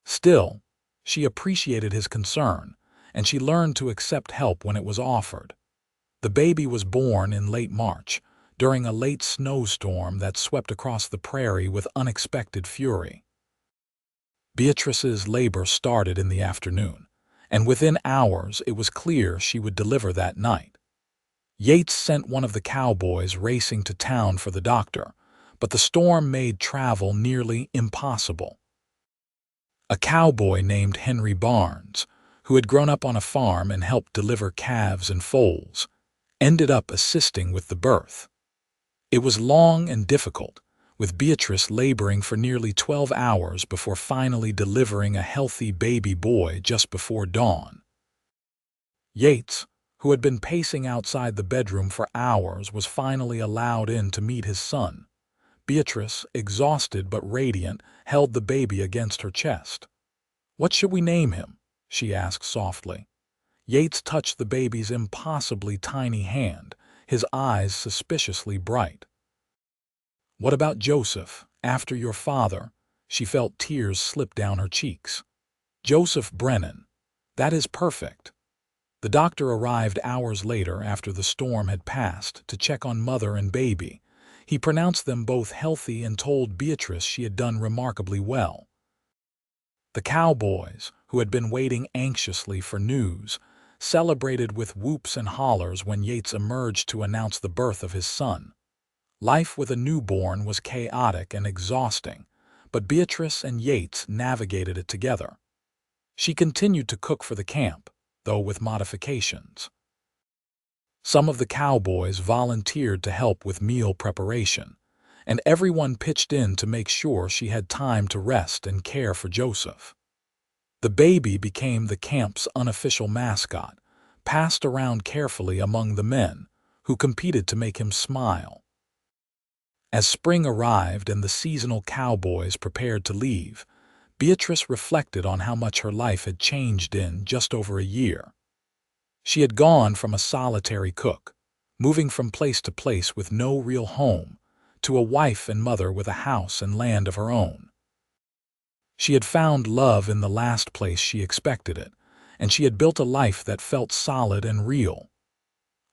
Still, she appreciated his concern, and she learned to accept help when it was offered. The baby was born in late March, during a late snowstorm that swept across the prairie with unexpected fury. Beatrice's labor started in the afternoon, and within hours it was clear she would deliver that night. Yates sent one of the cowboys racing to town for the doctor, but the storm made travel nearly impossible. A cowboy named Henry Barnes, who had grown up on a farm and helped deliver calves and foals, ended up assisting with the birth. It was long and difficult, with Beatrice laboring for nearly 12 hours before finally delivering a healthy baby boy just before dawn. Yates, who had been pacing outside the bedroom for hours, was finally allowed in to meet his son. Beatrice, exhausted but radiant, held the baby against her chest. "What should we name him?" she asked softly. Yates touched the baby's impossibly tiny hand, his eyes suspiciously bright. "What about Joseph, after your father?" She felt tears slip down her cheeks. "Joseph Brennan. That is perfect." The doctor arrived hours later after the storm had passed to check on mother and baby. He pronounced them both healthy and told Beatrice she had done remarkably well. The cowboys, who had been waiting anxiously for news, celebrated with whoops and hollers when Yates emerged to announce the birth of his son. Life with a newborn was chaotic and exhausting, but Beatrice and Yates navigated it together. She continued to cook for the camp, though with modifications. Some of the cowboys volunteered to help with meal preparation, and everyone pitched in to make sure she had time to rest and care for Joseph. The baby became the camp's unofficial mascot, passed around carefully among the men, who competed to make him smile. As spring arrived and the seasonal cowboys prepared to leave, Beatrice reflected on how much her life had changed in just over a year. She had gone from a solitary cook, moving from place to place with no real home, to a wife and mother with a house and land of her own. She had found love in the last place she expected it, and she had built a life that felt solid and real.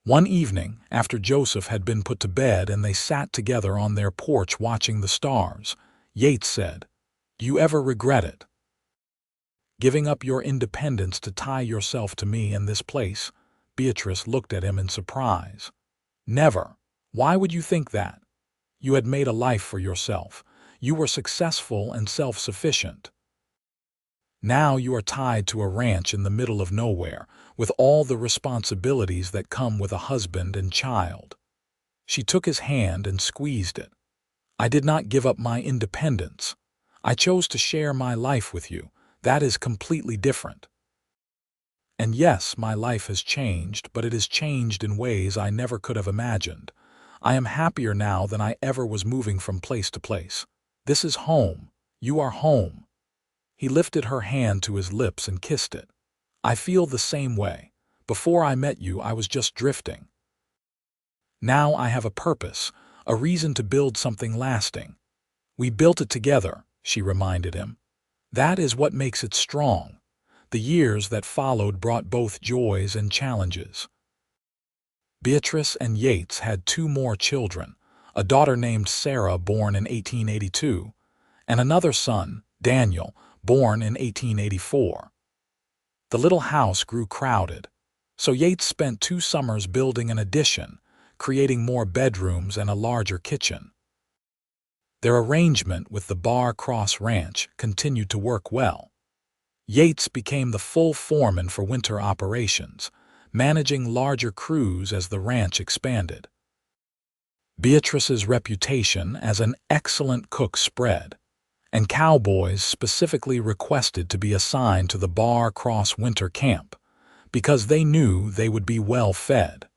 One evening, after Joseph had been put to bed and they sat together on their porch watching the stars, Yates said, "Do you ever regret it? Giving up your independence to tie yourself to me and this place?" Beatrice looked at him in surprise. "Never. Why would you think that? You had made a life for yourself. You were successful and self-sufficient. Now you are tied to a ranch in the middle of nowhere, with all the responsibilities that come with a husband and child." She took his hand and squeezed it. "I did not give up my independence. I chose to share my life with you. That is completely different. And yes, my life has changed, but it has changed in ways I never could have imagined. I am happier now than I ever was moving from place to place. This is home. You are home." He lifted her hand to his lips and kissed it. "I feel the same way. Before I met you, I was just drifting. Now I have a purpose, a reason to build something lasting." "We built it together," she reminded him. "That is what makes it strong." The years that followed brought both joys and challenges. Beatrice and Yates had two more children, a daughter named Sarah, born in 1882, and another son, Daniel, born in 1884. The little house grew crowded, so Yates spent 2 summers building an addition, creating more bedrooms and a larger kitchen. Their arrangement with the Bar Cross Ranch continued to work well. Yates became the full foreman for winter operations, managing larger crews as the ranch expanded. Beatrice's reputation as an excellent cook spread, and cowboys specifically requested to be assigned to the Bar Cross winter camp because they knew they would be well fed.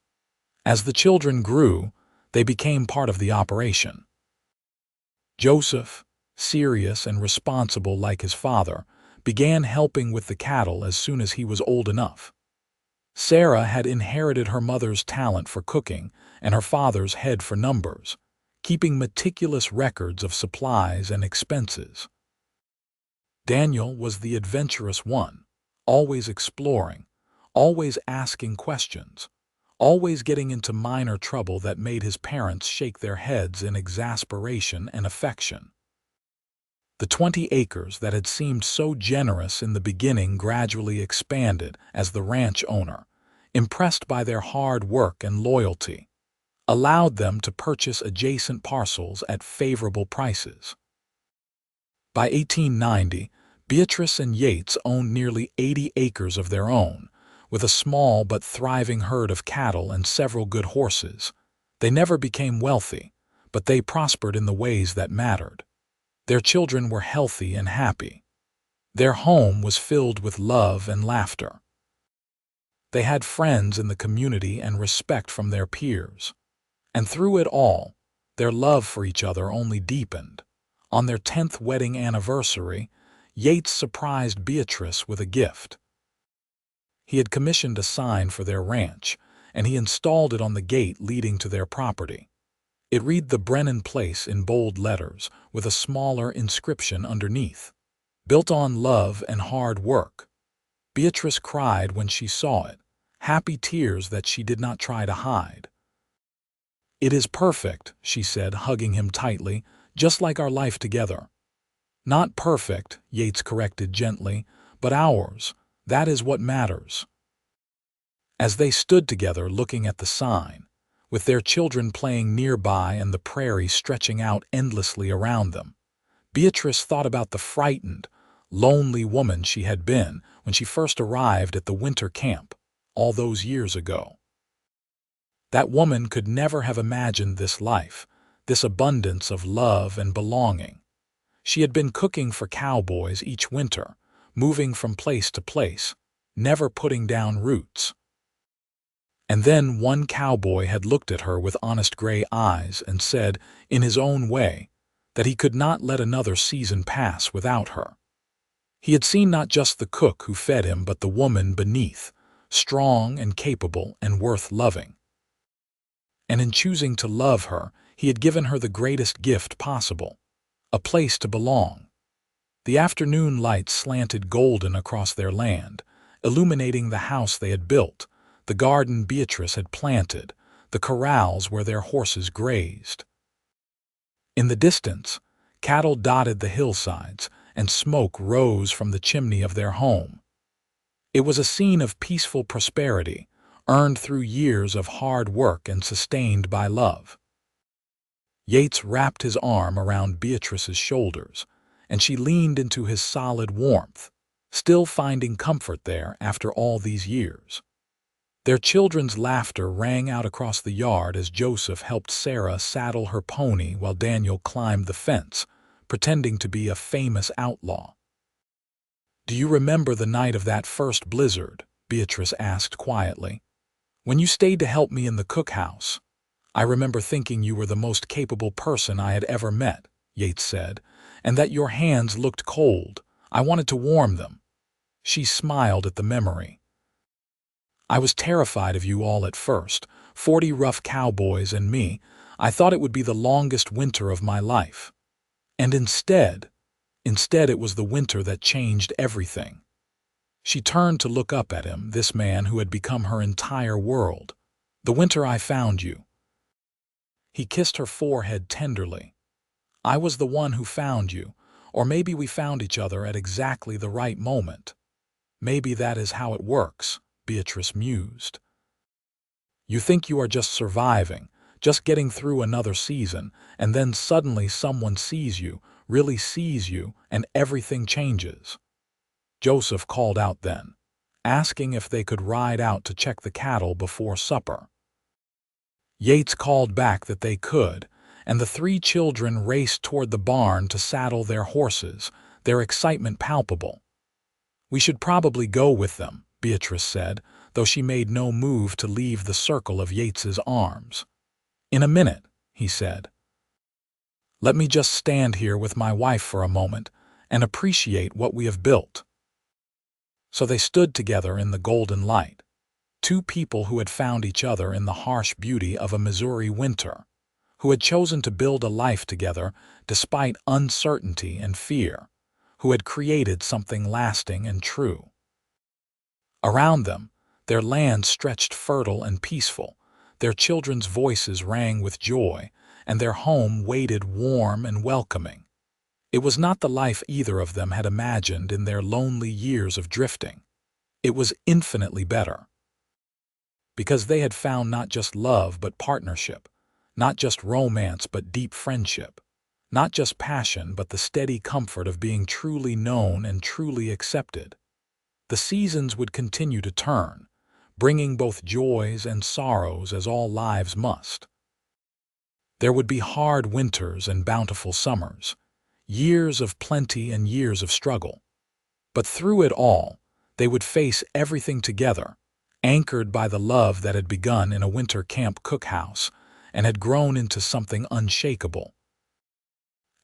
As the children grew, they became part of the operation. Joseph, serious and responsible like his father, began helping with the cattle as soon as he was old enough. Sarah had inherited her mother's talent for cooking and her father's head for numbers, keeping meticulous records of supplies and expenses. Daniel was the adventurous one, always exploring, always asking questions, always getting into minor trouble that made his parents shake their heads in exasperation and affection. The 20 acres that had seemed so generous in the beginning gradually expanded as the ranch owner, impressed by their hard work and loyalty, allowed them to purchase adjacent parcels at favorable prices. By 1890, Beatrice and Yates owned nearly 80 acres of their own, with a small but thriving herd of cattle and several good horses. They never became wealthy, but they prospered in the ways that mattered. Their children were healthy and happy. Their home was filled with love and laughter. They had friends in the community and respect from their peers. And through it all, their love for each other only deepened. On their 10th wedding anniversary, Yates surprised Beatrice with a gift. He had commissioned a sign for their ranch, and he installed it on the gate leading to their property. It read "The Brennan Place" in bold letters, with a smaller inscription underneath, "Built on love and hard work." Beatrice cried when she saw it, happy tears that she did not try to hide. "It is perfect," she said, hugging him tightly, "just like our life together." "Not perfect," Yates corrected gently, "but ours. That is what matters." As they stood together looking at the sign, with their children playing nearby and the prairie stretching out endlessly around them, Beatrice thought about the frightened, lonely woman she had been when she first arrived at the winter camp all those years ago. That woman could never have imagined this life, this abundance of love and belonging. She had been cooking for cowboys each winter, moving from place to place, never putting down roots. And then one cowboy had looked at her with honest gray eyes and said, in his own way, that he could not let another season pass without her. He had seen not just the cook who fed him, but the woman beneath, strong and capable and worth loving. And in choosing to love her, he had given her the greatest gift possible, a place to belong. The afternoon light slanted golden across their land, illuminating the house they had built, the garden Beatrice had planted, the corrals where their horses grazed. In the distance, cattle dotted the hillsides, and smoke rose from the chimney of their home. It was a scene of peaceful prosperity, earned through years of hard work and sustained by love. Yates wrapped his arm around Beatrice's shoulders, and she leaned into his solid warmth, still finding comfort there after all these years. Their children's laughter rang out across the yard as Joseph helped Sarah saddle her pony while Daniel climbed the fence, pretending to be a famous outlaw. "Do you remember the night of that first blizzard?" Beatrice asked quietly. "When you stayed to help me in the cookhouse? I remember thinking you were the most capable person I had ever met," Yates said, "and that your hands looked cold. I wanted to warm them." She smiled at the memory. "I was terrified of you all at first, 40 rough cowboys and me. I thought it would be the longest winter of my life. And instead it was the winter that changed everything." She turned to look up at him, this man who had become her entire world. "The winter I found you." He kissed her forehead tenderly. "I was the one who found you, or maybe we found each other at exactly the right moment. Maybe that is how it works," Beatrice mused. "You think you are just surviving, just getting through another season, and then suddenly someone sees you, really sees you, and everything changes." Joseph called out then, asking if they could ride out to check the cattle before supper. Yates called back that they could, and the 3 children raced toward the barn to saddle their horses, their excitement palpable. "We should probably go with them," Beatrice said, though she made no move to leave the circle of Yates's arms. "In a minute," he said. "Let me just stand here with my wife for a moment and appreciate what we have built." So they stood together in the golden light. Two people who had found each other in the harsh beauty of a Missouri winter, who had chosen to build a life together despite uncertainty and fear, who had created something lasting and true. Around them, their land stretched fertile and peaceful, their children's voices rang with joy, and their home waited warm and welcoming. It was not the life either of them had imagined in their lonely years of drifting. It was infinitely better. Because they had found not just love but partnership, not just romance but deep friendship, not just passion but the steady comfort of being truly known and truly accepted. The seasons would continue to turn, bringing both joys and sorrows as all lives must. There would be hard winters and bountiful summers, years of plenty and years of struggle. But through it all, they would face everything together, anchored by the love that had begun in a winter camp cookhouse and had grown into something unshakable.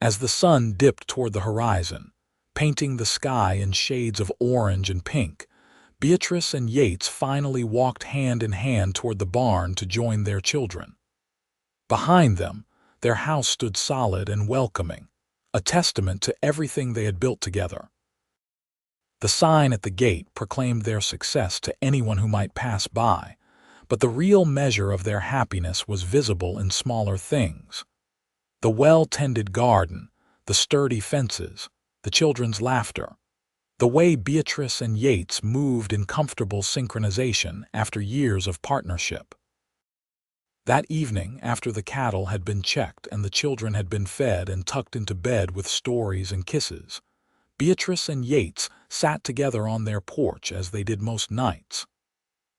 As the sun dipped toward the horizon, painting the sky in shades of orange and pink, Beatrice and Yates finally walked hand in hand toward the barn to join their children. Behind them, their house stood solid and welcoming, a testament to everything they had built together. The sign at the gate proclaimed their success to anyone who might pass by, but the real measure of their happiness was visible in smaller things. The well-tended garden, the sturdy fences, the children's laughter, the way Beatrice and Yates moved in comfortable synchronization after years of partnership. That evening, after the cattle had been checked and the children had been fed and tucked into bed with stories and kisses, Beatrice and Yates sat together on their porch as they did most nights.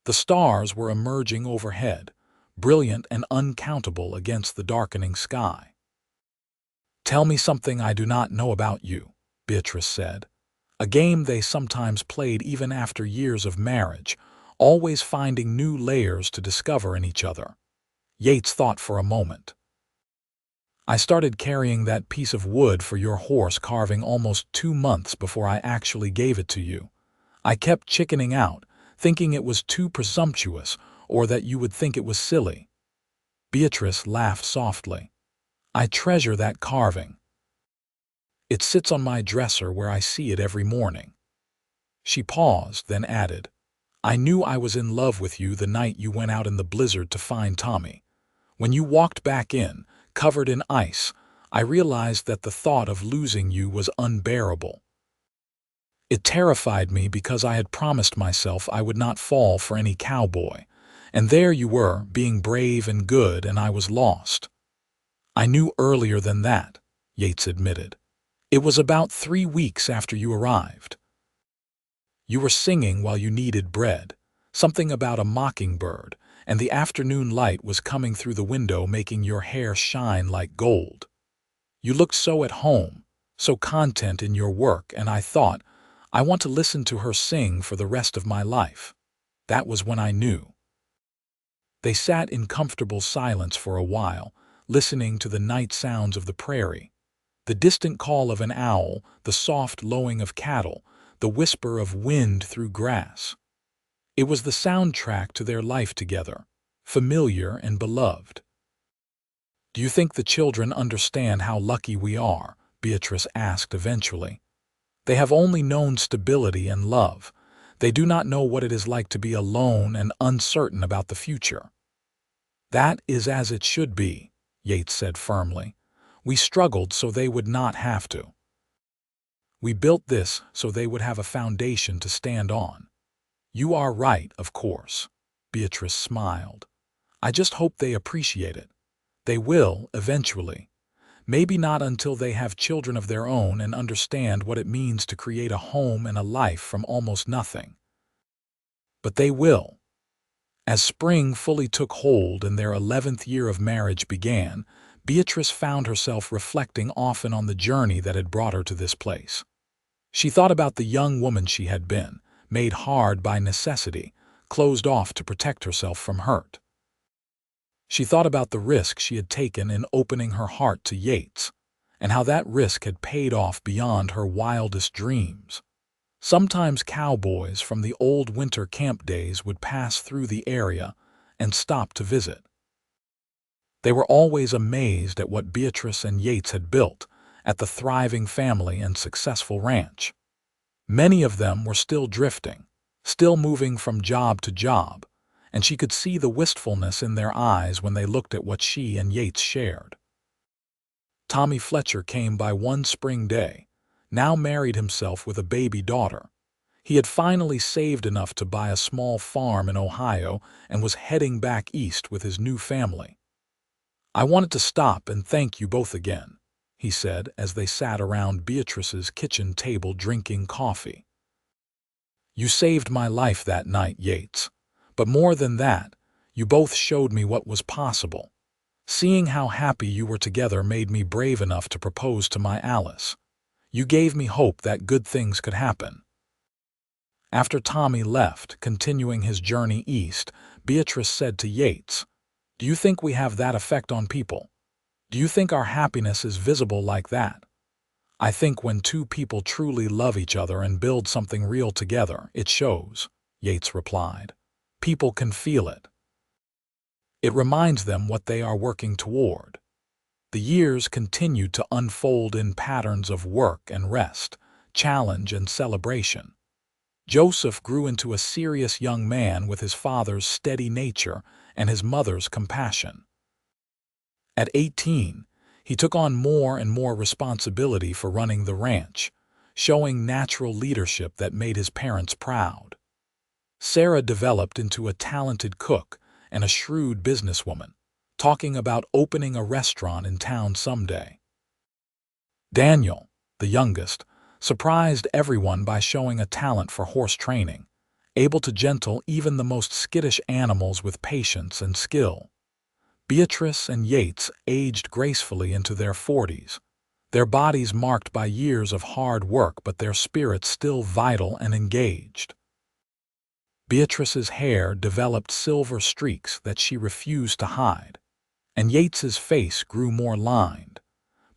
The stars were emerging overhead, brilliant and uncountable against the darkening sky. "Tell me something I do not know about you," Beatrice said, a game they sometimes played even after years of marriage, always finding new layers to discover in each other. Yates thought for a moment. "I started carrying that piece of wood for your horse carving almost 2 months before I actually gave it to you. I kept chickening out, thinking it was too presumptuous or that you would think it was silly." Beatrice laughed softly. "I treasure that carving. It sits on my dresser where I see it every morning." She paused, then added, "I knew I was in love with you the night you went out in the blizzard to find Tommy. When you walked back in, covered in ice, I realized that the thought of losing you was unbearable. It terrified me because I had promised myself I would not fall for any cowboy, and there you were, being brave and good, and I was lost." "I knew earlier than that," Yates admitted. "It was about 3 weeks after you arrived. You were singing while you kneaded bread, something about a mockingbird, and the afternoon light was coming through the window making your hair shine like gold. You looked so at home, so content in your work, and I thought, I want to listen to her sing for the rest of my life. That was when I knew." They sat in comfortable silence for a while, listening to the night sounds of the prairie, the distant call of an owl, the soft lowing of cattle, the whisper of wind through grass. It was the soundtrack to their life together, familiar and beloved. "Do you think the children understand how lucky we are?" Beatrice asked eventually. "They have only known stability and love. They do not know what it is like to be alone and uncertain about the future." "That is as it should be," Yates said firmly. "We struggled so they would not have to. We built this so they would have a foundation to stand on." "You are right, of course," Beatrice smiled. "I just hope they appreciate it. They will, eventually. Maybe not until they have children of their own and understand what it means to create a home and a life from almost nothing. But they will." As spring fully took hold and their 11th year of marriage began, Beatrice found herself reflecting often on the journey that had brought her to this place. She thought about the young woman she had been, made hard by necessity, closed off to protect herself from hurt. She thought about the risk she had taken in opening her heart to Yates, and how that risk had paid off beyond her wildest dreams. Sometimes cowboys from the old winter camp days would pass through the area and stop to visit. They were always amazed at what Beatrice and Yates had built, at the thriving family and successful ranch. Many of them were still drifting, still moving from job to job, and she could see the wistfulness in their eyes when they looked at what she and Yates shared. Tommy Fletcher came by one spring day, now married himself with a baby daughter. He had finally saved enough to buy a small farm in Ohio and was heading back east with his new family. "I wanted to stop and thank you both again," he said as they sat around Beatrice's kitchen table drinking coffee. "You saved my life that night, Yates. But more than that, you both showed me what was possible. Seeing how happy you were together made me brave enough to propose to my Alice. You gave me hope that good things could happen." After Tommy left, continuing his journey east, Beatrice said to Yates, "Do you think we have that effect on people? Do you think our happiness is visible like that?" "I think when two people truly love each other and build something real together, it shows," Yates replied. "People can feel it. It reminds them what they are working toward." The years continued to unfold in patterns of work and rest, challenge and celebration. Joseph grew into a serious young man with his father's steady nature and his mother's compassion. At 18, he took on more and more responsibility for running the ranch, showing natural leadership that made his parents proud. Sarah developed into a talented cook and a shrewd businesswoman, talking about opening a restaurant in town someday. Daniel, the youngest, surprised everyone by showing a talent for horse training, able to gentle even the most skittish animals with patience and skill. Beatrice and Yates aged gracefully into their 40s, their bodies marked by years of hard work but their spirits still vital and engaged. Beatrice's hair developed silver streaks that she refused to hide, and Yates's face grew more lined,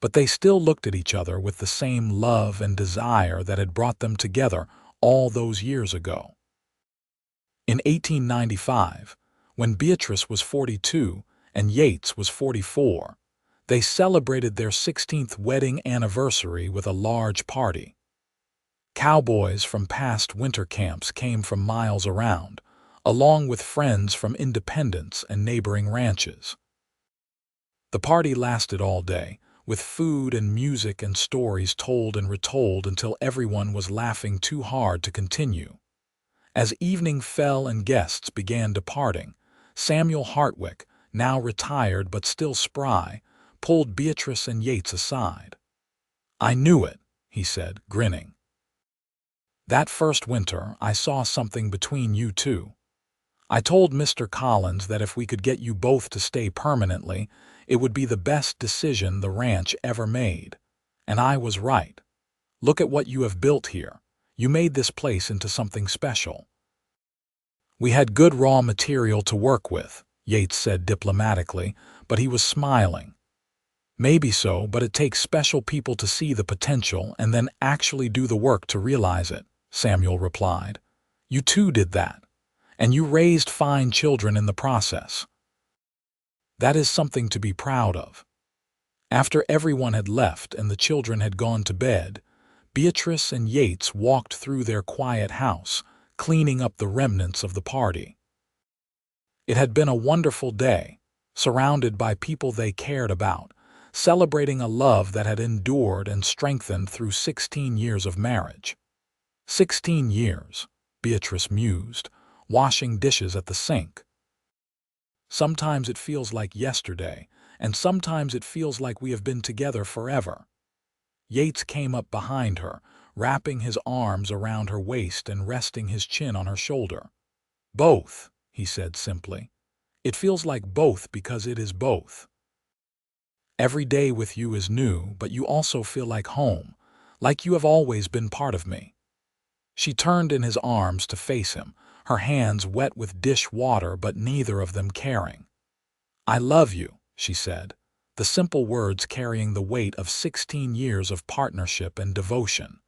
but they still looked at each other with the same love and desire that had brought them together all those years ago. In 1895, when Beatrice was 42 and Yates was 44, they celebrated their 16th wedding anniversary with a large party. Cowboys from past winter camps came from miles around, along with friends from Independence and neighboring ranches. The party lasted all day, with food and music and stories told and retold until everyone was laughing too hard to continue. As evening fell and guests began departing, Samuel Hartwick, now retired but still spry, pulled Beatrice and Yates aside. "I knew it," he said, grinning. "That first winter, I saw something between you two. I told Mr. Collins that if we could get you both to stay permanently, it would be the best decision the ranch ever made. And I was right. Look at what you have built here. You made this place into something special." "We had good raw material to work with," Yates said diplomatically, but he was smiling. "Maybe so, but it takes special people to see the potential and then actually do the work to realize it," Samuel replied. "You too did that, and you raised fine children in the process. That is something to be proud of." After everyone had left and the children had gone to bed, Beatrice and Yates walked through their quiet house, cleaning up the remnants of the party. It had been a wonderful day, surrounded by people they cared about, celebrating a love that had endured and strengthened through 16 years of marriage. 16 years, Beatrice mused, washing dishes at the sink. Sometimes it feels like yesterday, and sometimes it feels like we have been together forever. Yates came up behind her, wrapping his arms around her waist and resting his chin on her shoulder. "Both," he said simply. "It feels like both because it is both. Every day with you is new, but you also feel like home, like you have always been part of me." She turned in his arms to face him, her hands wet with dish water but neither of them caring. "I love you," she said, the simple words carrying the weight of 16 years of partnership and devotion.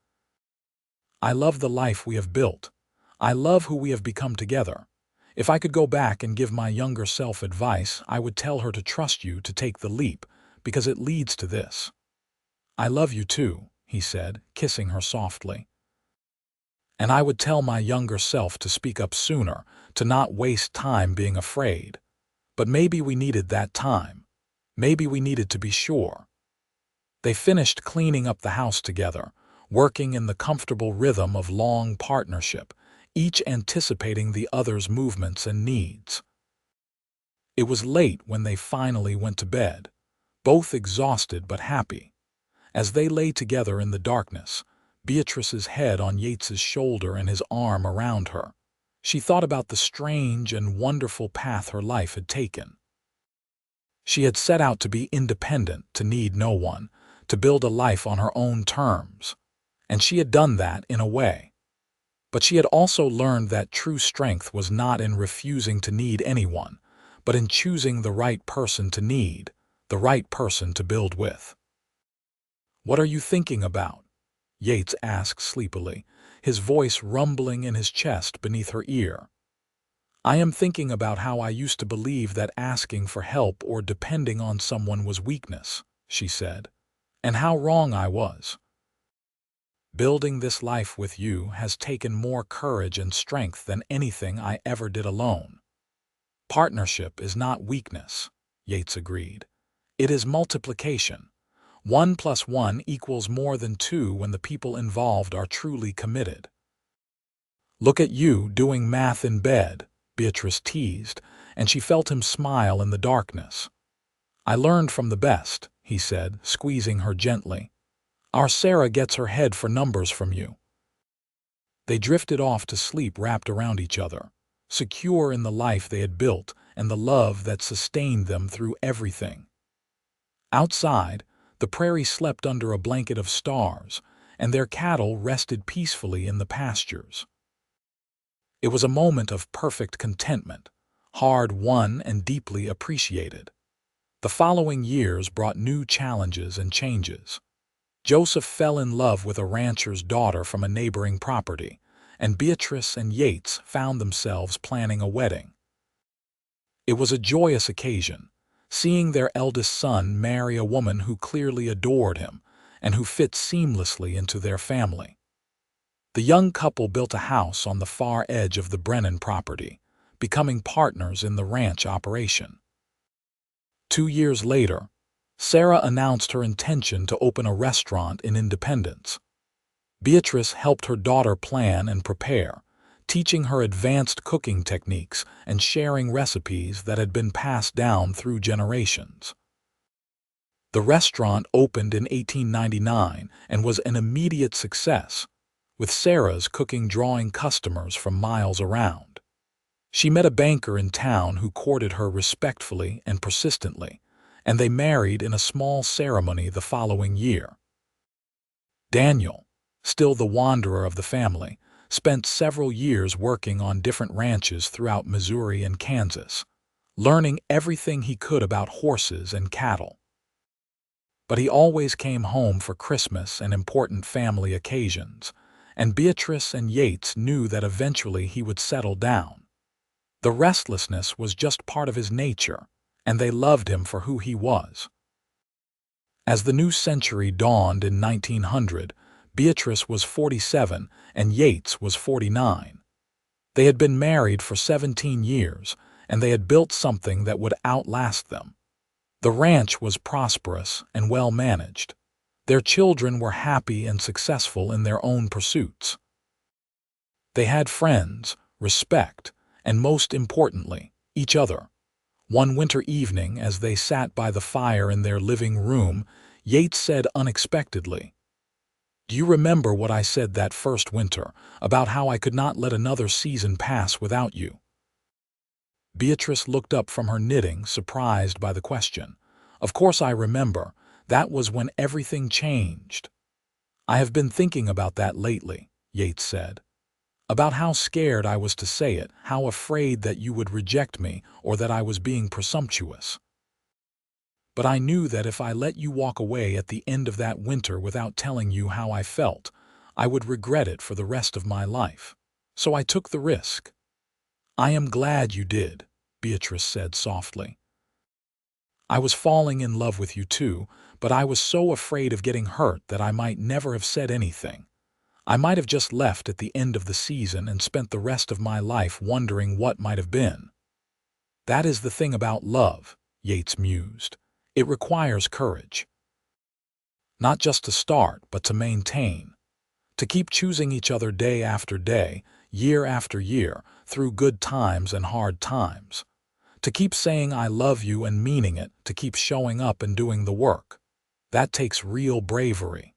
I love the life we have built. I love who we have become together. If I could go back and give my younger self advice, I would tell her to trust you to take the leap, because it leads to this. I love you too, he said, kissing her softly. And I would tell my younger self to speak up sooner, to not waste time being afraid. But maybe we needed that time. Maybe we needed to be sure. They finished cleaning up the house together, working in the comfortable rhythm of long partnership, each anticipating the other's movements and needs. It was late when they finally went to bed, both exhausted but happy. As they lay together in the darkness, Beatrice's head on Yates's shoulder and his arm around her, she thought about the strange and wonderful path her life had taken. She had set out to be independent, to need no one, to build a life on her own terms, and she had done that in a way. But she had also learned that true strength was not in refusing to need anyone, but in choosing the right person to need, the right person to build with. "What are you thinking about?" Yates asked sleepily, his voice rumbling in his chest beneath her ear. "I am thinking about how I used to believe that asking for help or depending on someone was weakness," she said, "and how wrong I was. Building this life with you has taken more courage and strength than anything I ever did alone." "Partnership is not weakness," Yates agreed. "It is multiplication. 1 + 1 equals more than 2 when the people involved are truly committed." "Look at you doing math in bed," Beatrice teased, and she felt him smile in the darkness. "I learned from the best," he said, squeezing her gently. "Our Sarah gets her head for numbers from you." They drifted off to sleep wrapped around each other, secure in the life they had built and the love that sustained them through everything. Outside, the prairie slept under a blanket of stars, and their cattle rested peacefully in the pastures. It was a moment of perfect contentment, hard-won and deeply appreciated. The following years brought new challenges and changes. Joseph fell in love with a rancher's daughter from a neighboring property, and Beatrice and Yates found themselves planning a wedding. It was a joyous occasion, seeing their eldest son marry a woman who clearly adored him and who fit seamlessly into their family. The young couple built a house on the far edge of the Brennan property, becoming partners in the ranch operation. 2 years later, Sarah announced her intention to open a restaurant in Independence. Beatrice helped her daughter plan and prepare, teaching her advanced cooking techniques and sharing recipes that had been passed down through generations. The restaurant opened in 1899 and was an immediate success, with Sarah's cooking drawing customers from miles around. She met a banker in town who courted her respectfully and persistently, and they married in a small ceremony the following year. Daniel, still the wanderer of the family, spent several years working on different ranches throughout Missouri and Kansas, learning everything he could about horses and cattle. But he always came home for Christmas and important family occasions, and Beatrice and Yates knew that eventually he would settle down. The restlessness was just part of his nature, and they loved him for who he was. As the new century dawned in 1900, Beatrice was 47 and Yates was 49. They had been married for 17 years, and they had built something that would outlast them. The ranch was prosperous and well managed. Their children were happy and successful in their own pursuits. They had friends, respect, and most importantly, each other. One winter evening, as they sat by the fire in their living room, Yates said unexpectedly, "Do you remember what I said that first winter, about how I could not let another season pass without you?" Beatrice looked up from her knitting, surprised by the question. "Of course I remember. That was when everything changed." "I have been thinking about that lately," Yates said. "About how scared I was to say it, how afraid that you would reject me or that I was being presumptuous. But I knew that if I let you walk away at the end of that winter without telling you how I felt, I would regret it for the rest of my life. So I took the risk." "I am glad you did," Beatrice said softly. "I was falling in love with you too, but I was so afraid of getting hurt that I might never have said anything. I might have just left at the end of the season and spent the rest of my life wondering what might have been." "That is the thing about love," Yates mused. "It requires courage. Not just to start, but to maintain. To keep choosing each other day after day, year after year, through good times and hard times. To keep saying I love you and meaning it, to keep showing up and doing the work. That takes real bravery."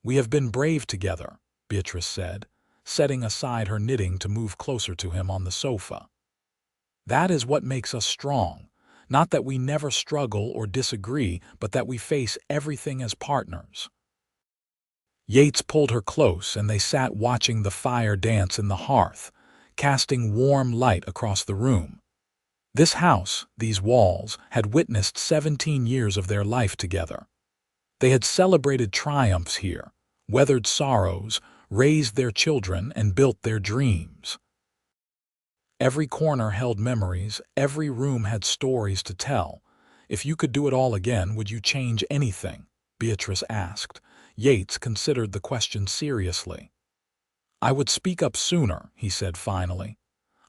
"We have been brave together," Beatrice said, setting aside her knitting to move closer to him on the sofa. "That is what makes us strong. Not that we never struggle or disagree, but that we face everything as partners." Yates pulled her close, and they sat watching the fire dance in the hearth, casting warm light across the room. This house, these walls, had witnessed 17 years of their life together. They had celebrated triumphs here, weathered sorrows, raised their children, and built their dreams. Every corner held memories, every room had stories to tell. "If you could do it all again, would you change anything?" Beatrice asked. Yates considered the question seriously. "I would speak up sooner," he said finally.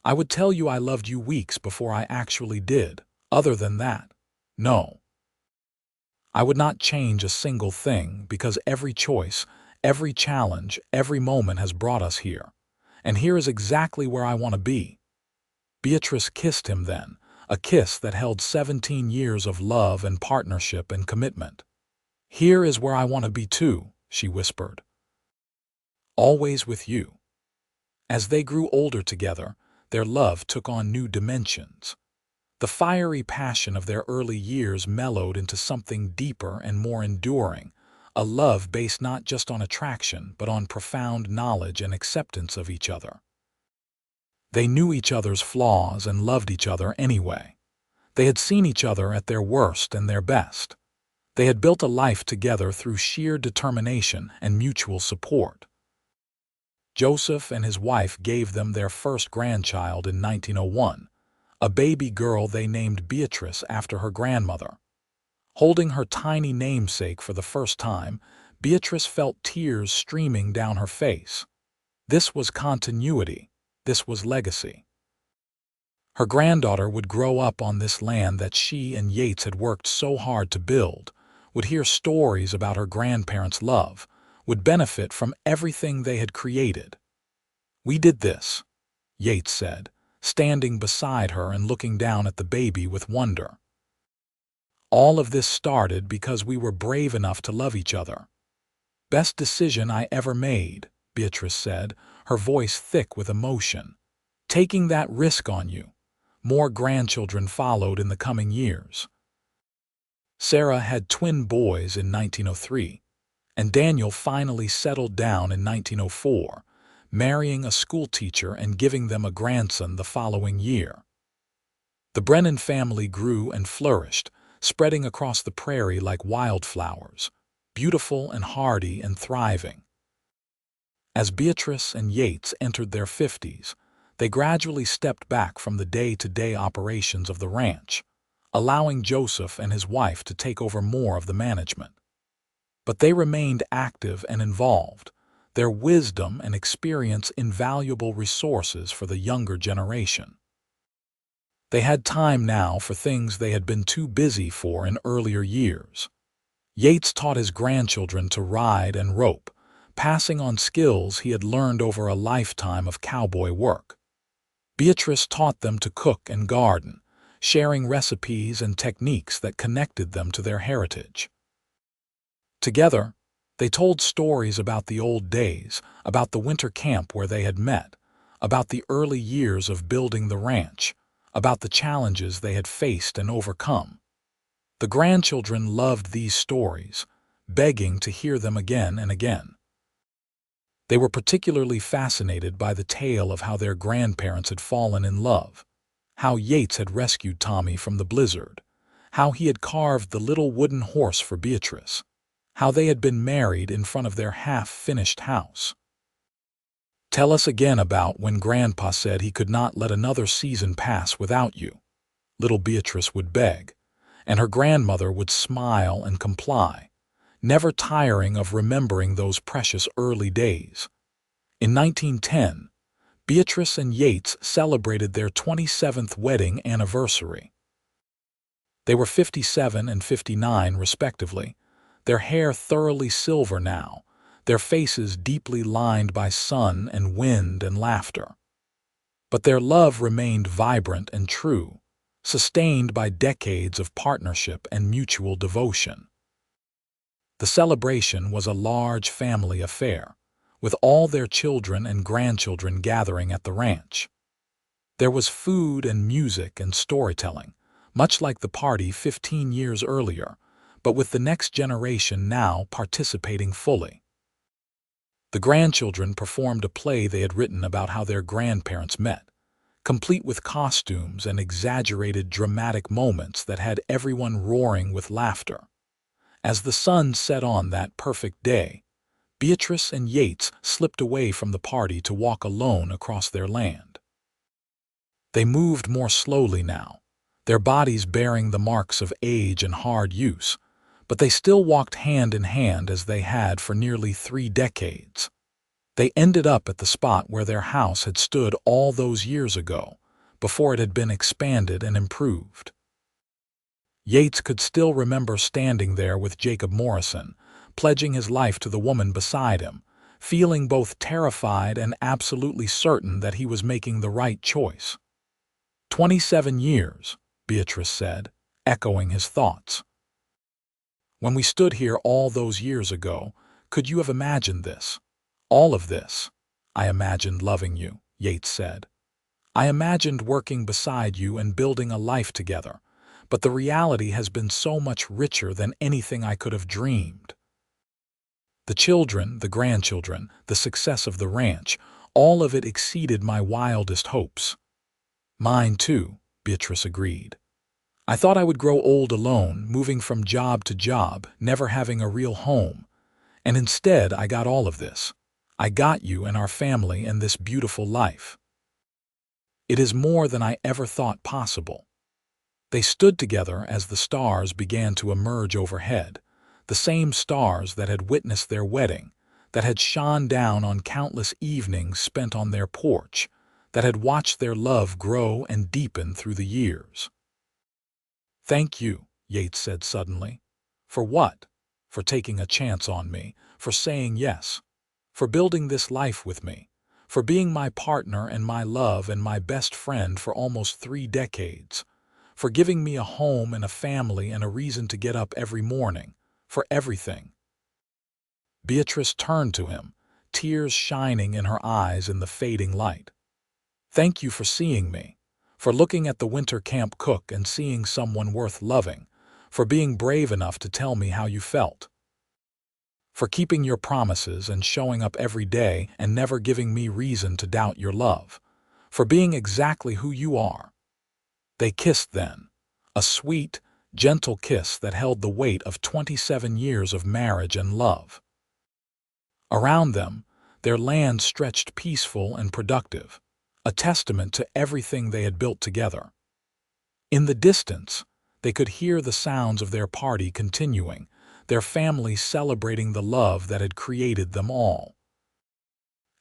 "I would tell you I loved you weeks before I actually did. Other than that, no. I would not change a single thing, because every choice, every challenge, every moment has brought us here. And here is exactly where I want to be." Beatrice kissed him then, a kiss that held 17 years of love and partnership and commitment. "Here is where I want to be too," she whispered. "Always with you." As they grew older together, their love took on new dimensions. The fiery passion of their early years mellowed into something deeper and more enduring, a love based not just on attraction but on profound knowledge and acceptance of each other. They knew each other's flaws and loved each other anyway. They had seen each other at their worst and their best. They had built a life together through sheer determination and mutual support. Joseph and his wife gave them their first grandchild in 1901, a baby girl they named Beatrice after her grandmother. Holding her tiny namesake for the first time, Beatrice felt tears streaming down her face. This was continuity. This was legacy. Her granddaughter would grow up on this land that she and Yates had worked so hard to build, would hear stories about her grandparents' love, would benefit from everything they had created. "We did this," Yates said, standing beside her and looking down at the baby with wonder. "All of this started because we were brave enough to love each other." "Best decision I ever made," Beatrice said, her voice thick with emotion. "Taking that risk on you." More grandchildren followed in the coming years. Sarah had twin boys in 1903, and Daniel finally settled down in 1904, marrying a schoolteacher and giving them a grandson the following year. The Brennan family grew and flourished, spreading across the prairie like wildflowers, beautiful and hardy and thriving. As Beatrice and Yates entered their 50s, they gradually stepped back from the day-to-day operations of the ranch, allowing Joseph and his wife to take over more of the management. But they remained active and involved, their wisdom and experience invaluable resources for the younger generation. They had time now for things they had been too busy for in earlier years. Yates taught his grandchildren to ride and rope, passing on skills he had learned over a lifetime of cowboy work. Beatrice taught them to cook and garden, sharing recipes and techniques that connected them to their heritage. Together, they told stories about the old days, about the winter camp where they had met, about the early years of building the ranch, about the challenges they had faced and overcome. The grandchildren loved these stories, begging to hear them again and again. They were particularly fascinated by the tale of how their grandparents had fallen in love, how Yates had rescued Tommy from the blizzard, how he had carved the little wooden horse for Beatrice, how they had been married in front of their half-finished house. "Tell us again about when Grandpa said he could not let another season pass without you," little Beatrice would beg, and her grandmother would smile and comply, never tiring of remembering those precious early days. In 1910, Beatrice and Yates celebrated their 27th wedding anniversary. They were 57 and 59, respectively, their hair thoroughly silver now, their faces deeply lined by sun and wind and laughter. But their love remained vibrant and true, sustained by decades of partnership and mutual devotion. The celebration was a large family affair, with all their children and grandchildren gathering at the ranch. There was food and music and storytelling, much like the party 15 years earlier, but with the next generation now participating fully. The grandchildren performed a play they had written about how their grandparents met, complete with costumes and exaggerated dramatic moments that had everyone roaring with laughter. As the sun set on that perfect day, Beatrice and Yates slipped away from the party to walk alone across their land. They moved more slowly now, their bodies bearing the marks of age and hard use, but they still walked hand in hand as they had for nearly 3 decades. They ended up at the spot where their house had stood all those years ago, before it had been expanded and improved. Yates could still remember standing there with Jacob Morrison, pledging his life to the woman beside him, feeling both terrified and absolutely certain that he was making the right choice. 27 years, Beatrice said, echoing his thoughts. "When we stood here all those years ago, could you have imagined this? All of this?" "I imagined loving you," Yates said. "I imagined working beside you and building a life together, but the reality has been so much richer than anything I could have dreamed. The children, the grandchildren, the success of the ranch, all of it exceeded my wildest hopes." "Mine too," Beatrice agreed. "I thought I would grow old alone, moving from job to job, never having a real home. And instead I got all of this. I got you and our family and this beautiful life. It is more than I ever thought possible." They stood together as the stars began to emerge overhead, the same stars that had witnessed their wedding, that had shone down on countless evenings spent on their porch, that had watched their love grow and deepen through the years. "Thank you," Yates said suddenly. "For what? For taking a chance on me, for saying yes, for building this life with me, for being my partner and my love and my best friend for almost 3 decades, for giving me a home and a family and a reason to get up every morning, for everything." Beatrice turned to him, tears shining in her eyes in the fading light. "Thank you for seeing me, for looking at the winter camp cook and seeing someone worth loving, for being brave enough to tell me how you felt, for keeping your promises and showing up every day and never giving me reason to doubt your love, for being exactly who you are." They kissed then, a sweet, gentle kiss that held the weight of 27 years of marriage and love. Around them, their land stretched peaceful and productive, a testament to everything they had built together. In the distance, they could hear the sounds of their party continuing, their family celebrating the love that had created them all.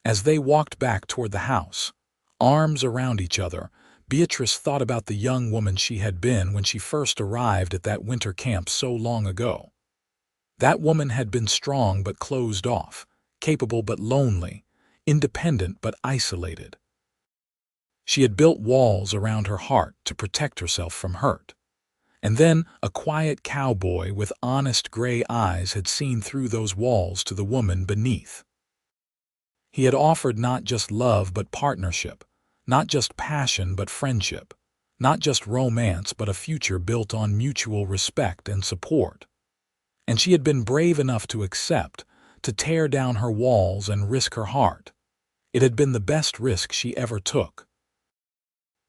As they walked back toward the house, arms around each other, Beatrice thought about the young woman she had been when she first arrived at that winter camp so long ago. That woman had been strong but closed off, capable but lonely, independent but isolated. She had built walls around her heart to protect herself from hurt. And then a quiet cowboy with honest gray eyes had seen through those walls to the woman beneath. He had offered not just love but partnership, not just passion but friendship, not just romance but a future built on mutual respect and support. And she had been brave enough to accept, to tear down her walls and risk her heart. It had been the best risk she ever took.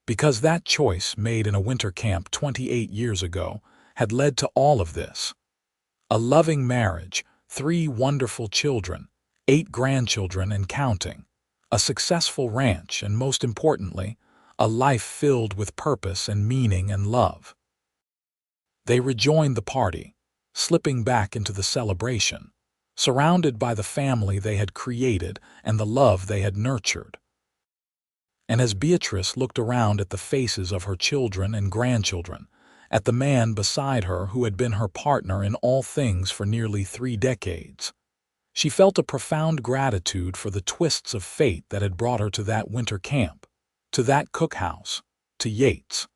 Because that choice made in a winter camp 28 years ago had led to all of this. A loving marriage, 3 wonderful children, 8 grandchildren and counting, a successful ranch, and most importantly, a life filled with purpose and meaning and love. They rejoined the party, slipping back into the celebration, surrounded by the family they had created and the love they had nurtured. And as Beatrice looked around at the faces of her children and grandchildren, at the man beside her who had been her partner in all things for nearly 3 decades, she felt a profound gratitude for the twists of fate that had brought her to that winter camp, to that cookhouse, to Yates.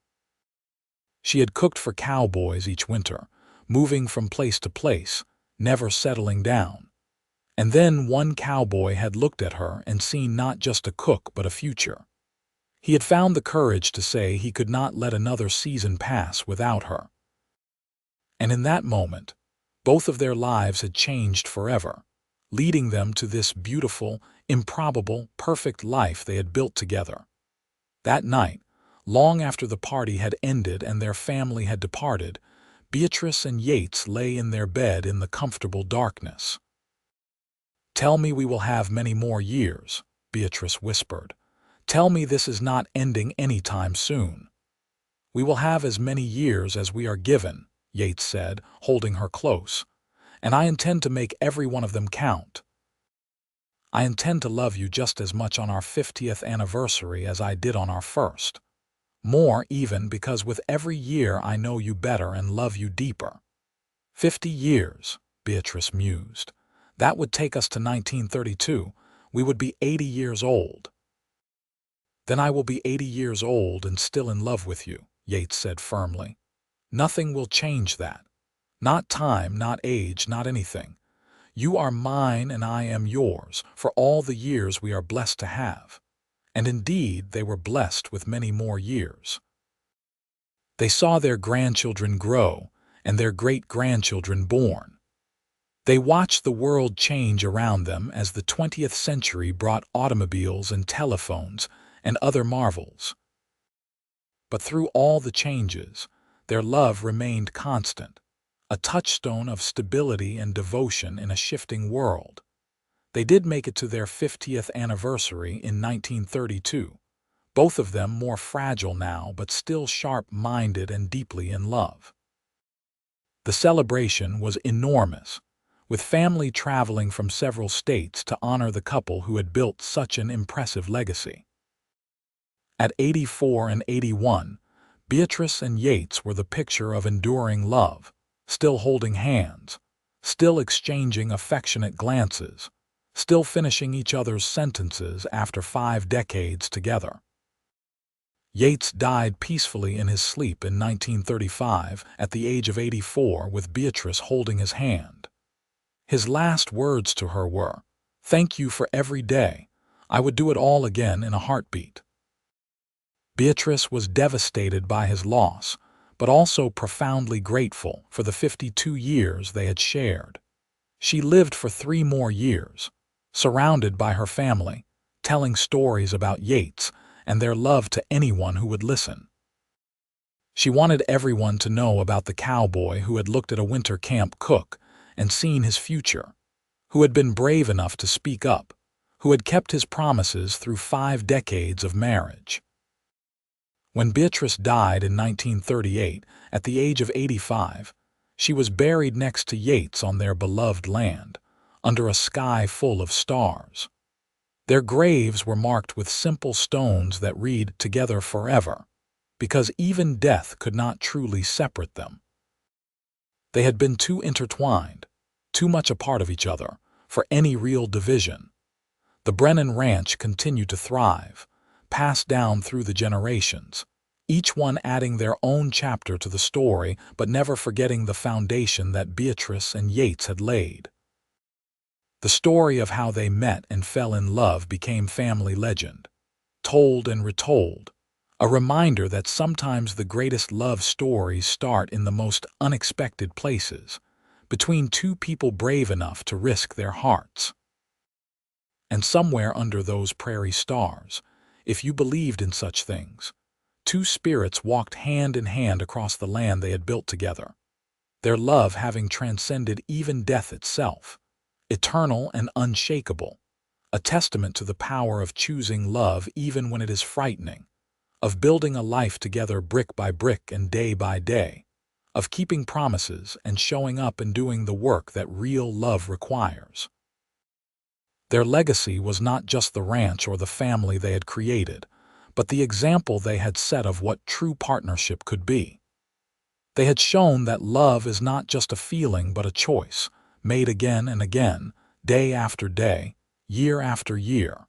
She had cooked for cowboys each winter, moving from place to place, never settling down. And then one cowboy had looked at her and seen not just a cook but a future. He had found the courage to say he could not let another season pass without her. And in that moment, both of their lives had changed forever, leading them to this beautiful, improbable, perfect life they had built together. That night, long after the party had ended and their family had departed, Beatrice and Yates lay in their bed in the comfortable darkness. "Tell me we will have many more years," Beatrice whispered. "Tell me this is not ending any time soon." "We will have as many years as we are given," Yates said, holding her close, "and I intend to make every one of them count. I intend to love you just as much on our 50th anniversary as I did on our first. More even, because with every year I know you better and love you deeper." 50 years, Beatrice mused. That would take us to 1932. We would be 80 years old. "Then I will be 80 years old and still in love with you," Yates said firmly. "Nothing will change that. Not time, not age, not anything. You are mine and I am yours for all the years we are blessed to have." And indeed, they were blessed with many more years. They saw their grandchildren grow and their great-grandchildren born. They watched the world change around them as the 20th century brought automobiles and telephones and other marvels. But through all the changes, their love remained constant, a touchstone of stability and devotion in a shifting world. They did make it to their 50th anniversary in 1932, both of them more fragile now but still sharp-minded and deeply in love. The celebration was enormous, with family traveling from several states to honor the couple who had built such an impressive legacy. At 84 and 81, Beatrice and Yates were the picture of enduring love, still holding hands, still exchanging affectionate glances, still finishing each other's sentences after 5 decades together. Yates died peacefully in his sleep in 1935 at the age of 84 with Beatrice holding his hand. His last words to her were, "Thank you for every day. I would do it all again in a heartbeat." Beatrice was devastated by his loss, but also profoundly grateful for the 52 years they had shared. She lived for 3 more years, surrounded by her family, telling stories about Yates and their love to anyone who would listen. She wanted everyone to know about the cowboy who had looked at a winter camp cook and seen his future, who had been brave enough to speak up, who had kept his promises through 5 decades of marriage. When Beatrice died in 1938, at the age of 85, she was buried next to Yates on their beloved land, under a sky full of stars. Their graves were marked with simple stones that read "Together Forever," because even death could not truly separate them. They had been too intertwined, too much a part of each other, for any real division. The Brennan Ranch continued to thrive, passed down through the generations, each one adding their own chapter to the story but never forgetting the foundation that Beatrice and Yates had laid. The story of how they met and fell in love became family legend, told and retold, a reminder that sometimes the greatest love stories start in the most unexpected places, between 2 people brave enough to risk their hearts. And somewhere under those prairie stars, if you believed in such things, 2 spirits walked hand in hand across the land they had built together, their love having transcended even death itself. eternal and unshakable, a testament to the power of choosing love even when it is frightening, of building a life together brick by brick and day by day, of keeping promises and showing up and doing the work that real love requires. Their legacy was not just the ranch or the family they had created, but the example they had set of what true partnership could be. They had shown that love is not just a feeling but a choice, made again and again, day after day, year after year.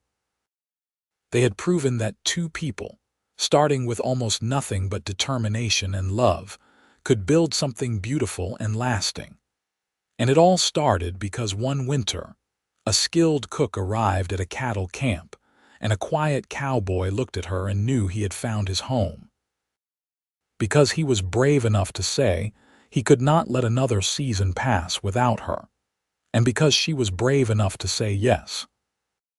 They had proven that two people, starting with almost nothing but determination and love, could build something beautiful and lasting. And it all started because one winter, a skilled cook arrived at a cattle camp, and a quiet cowboy looked at her and knew he had found his home. Because he was brave enough to say he could not let another season pass without her, and because she was brave enough to say yes.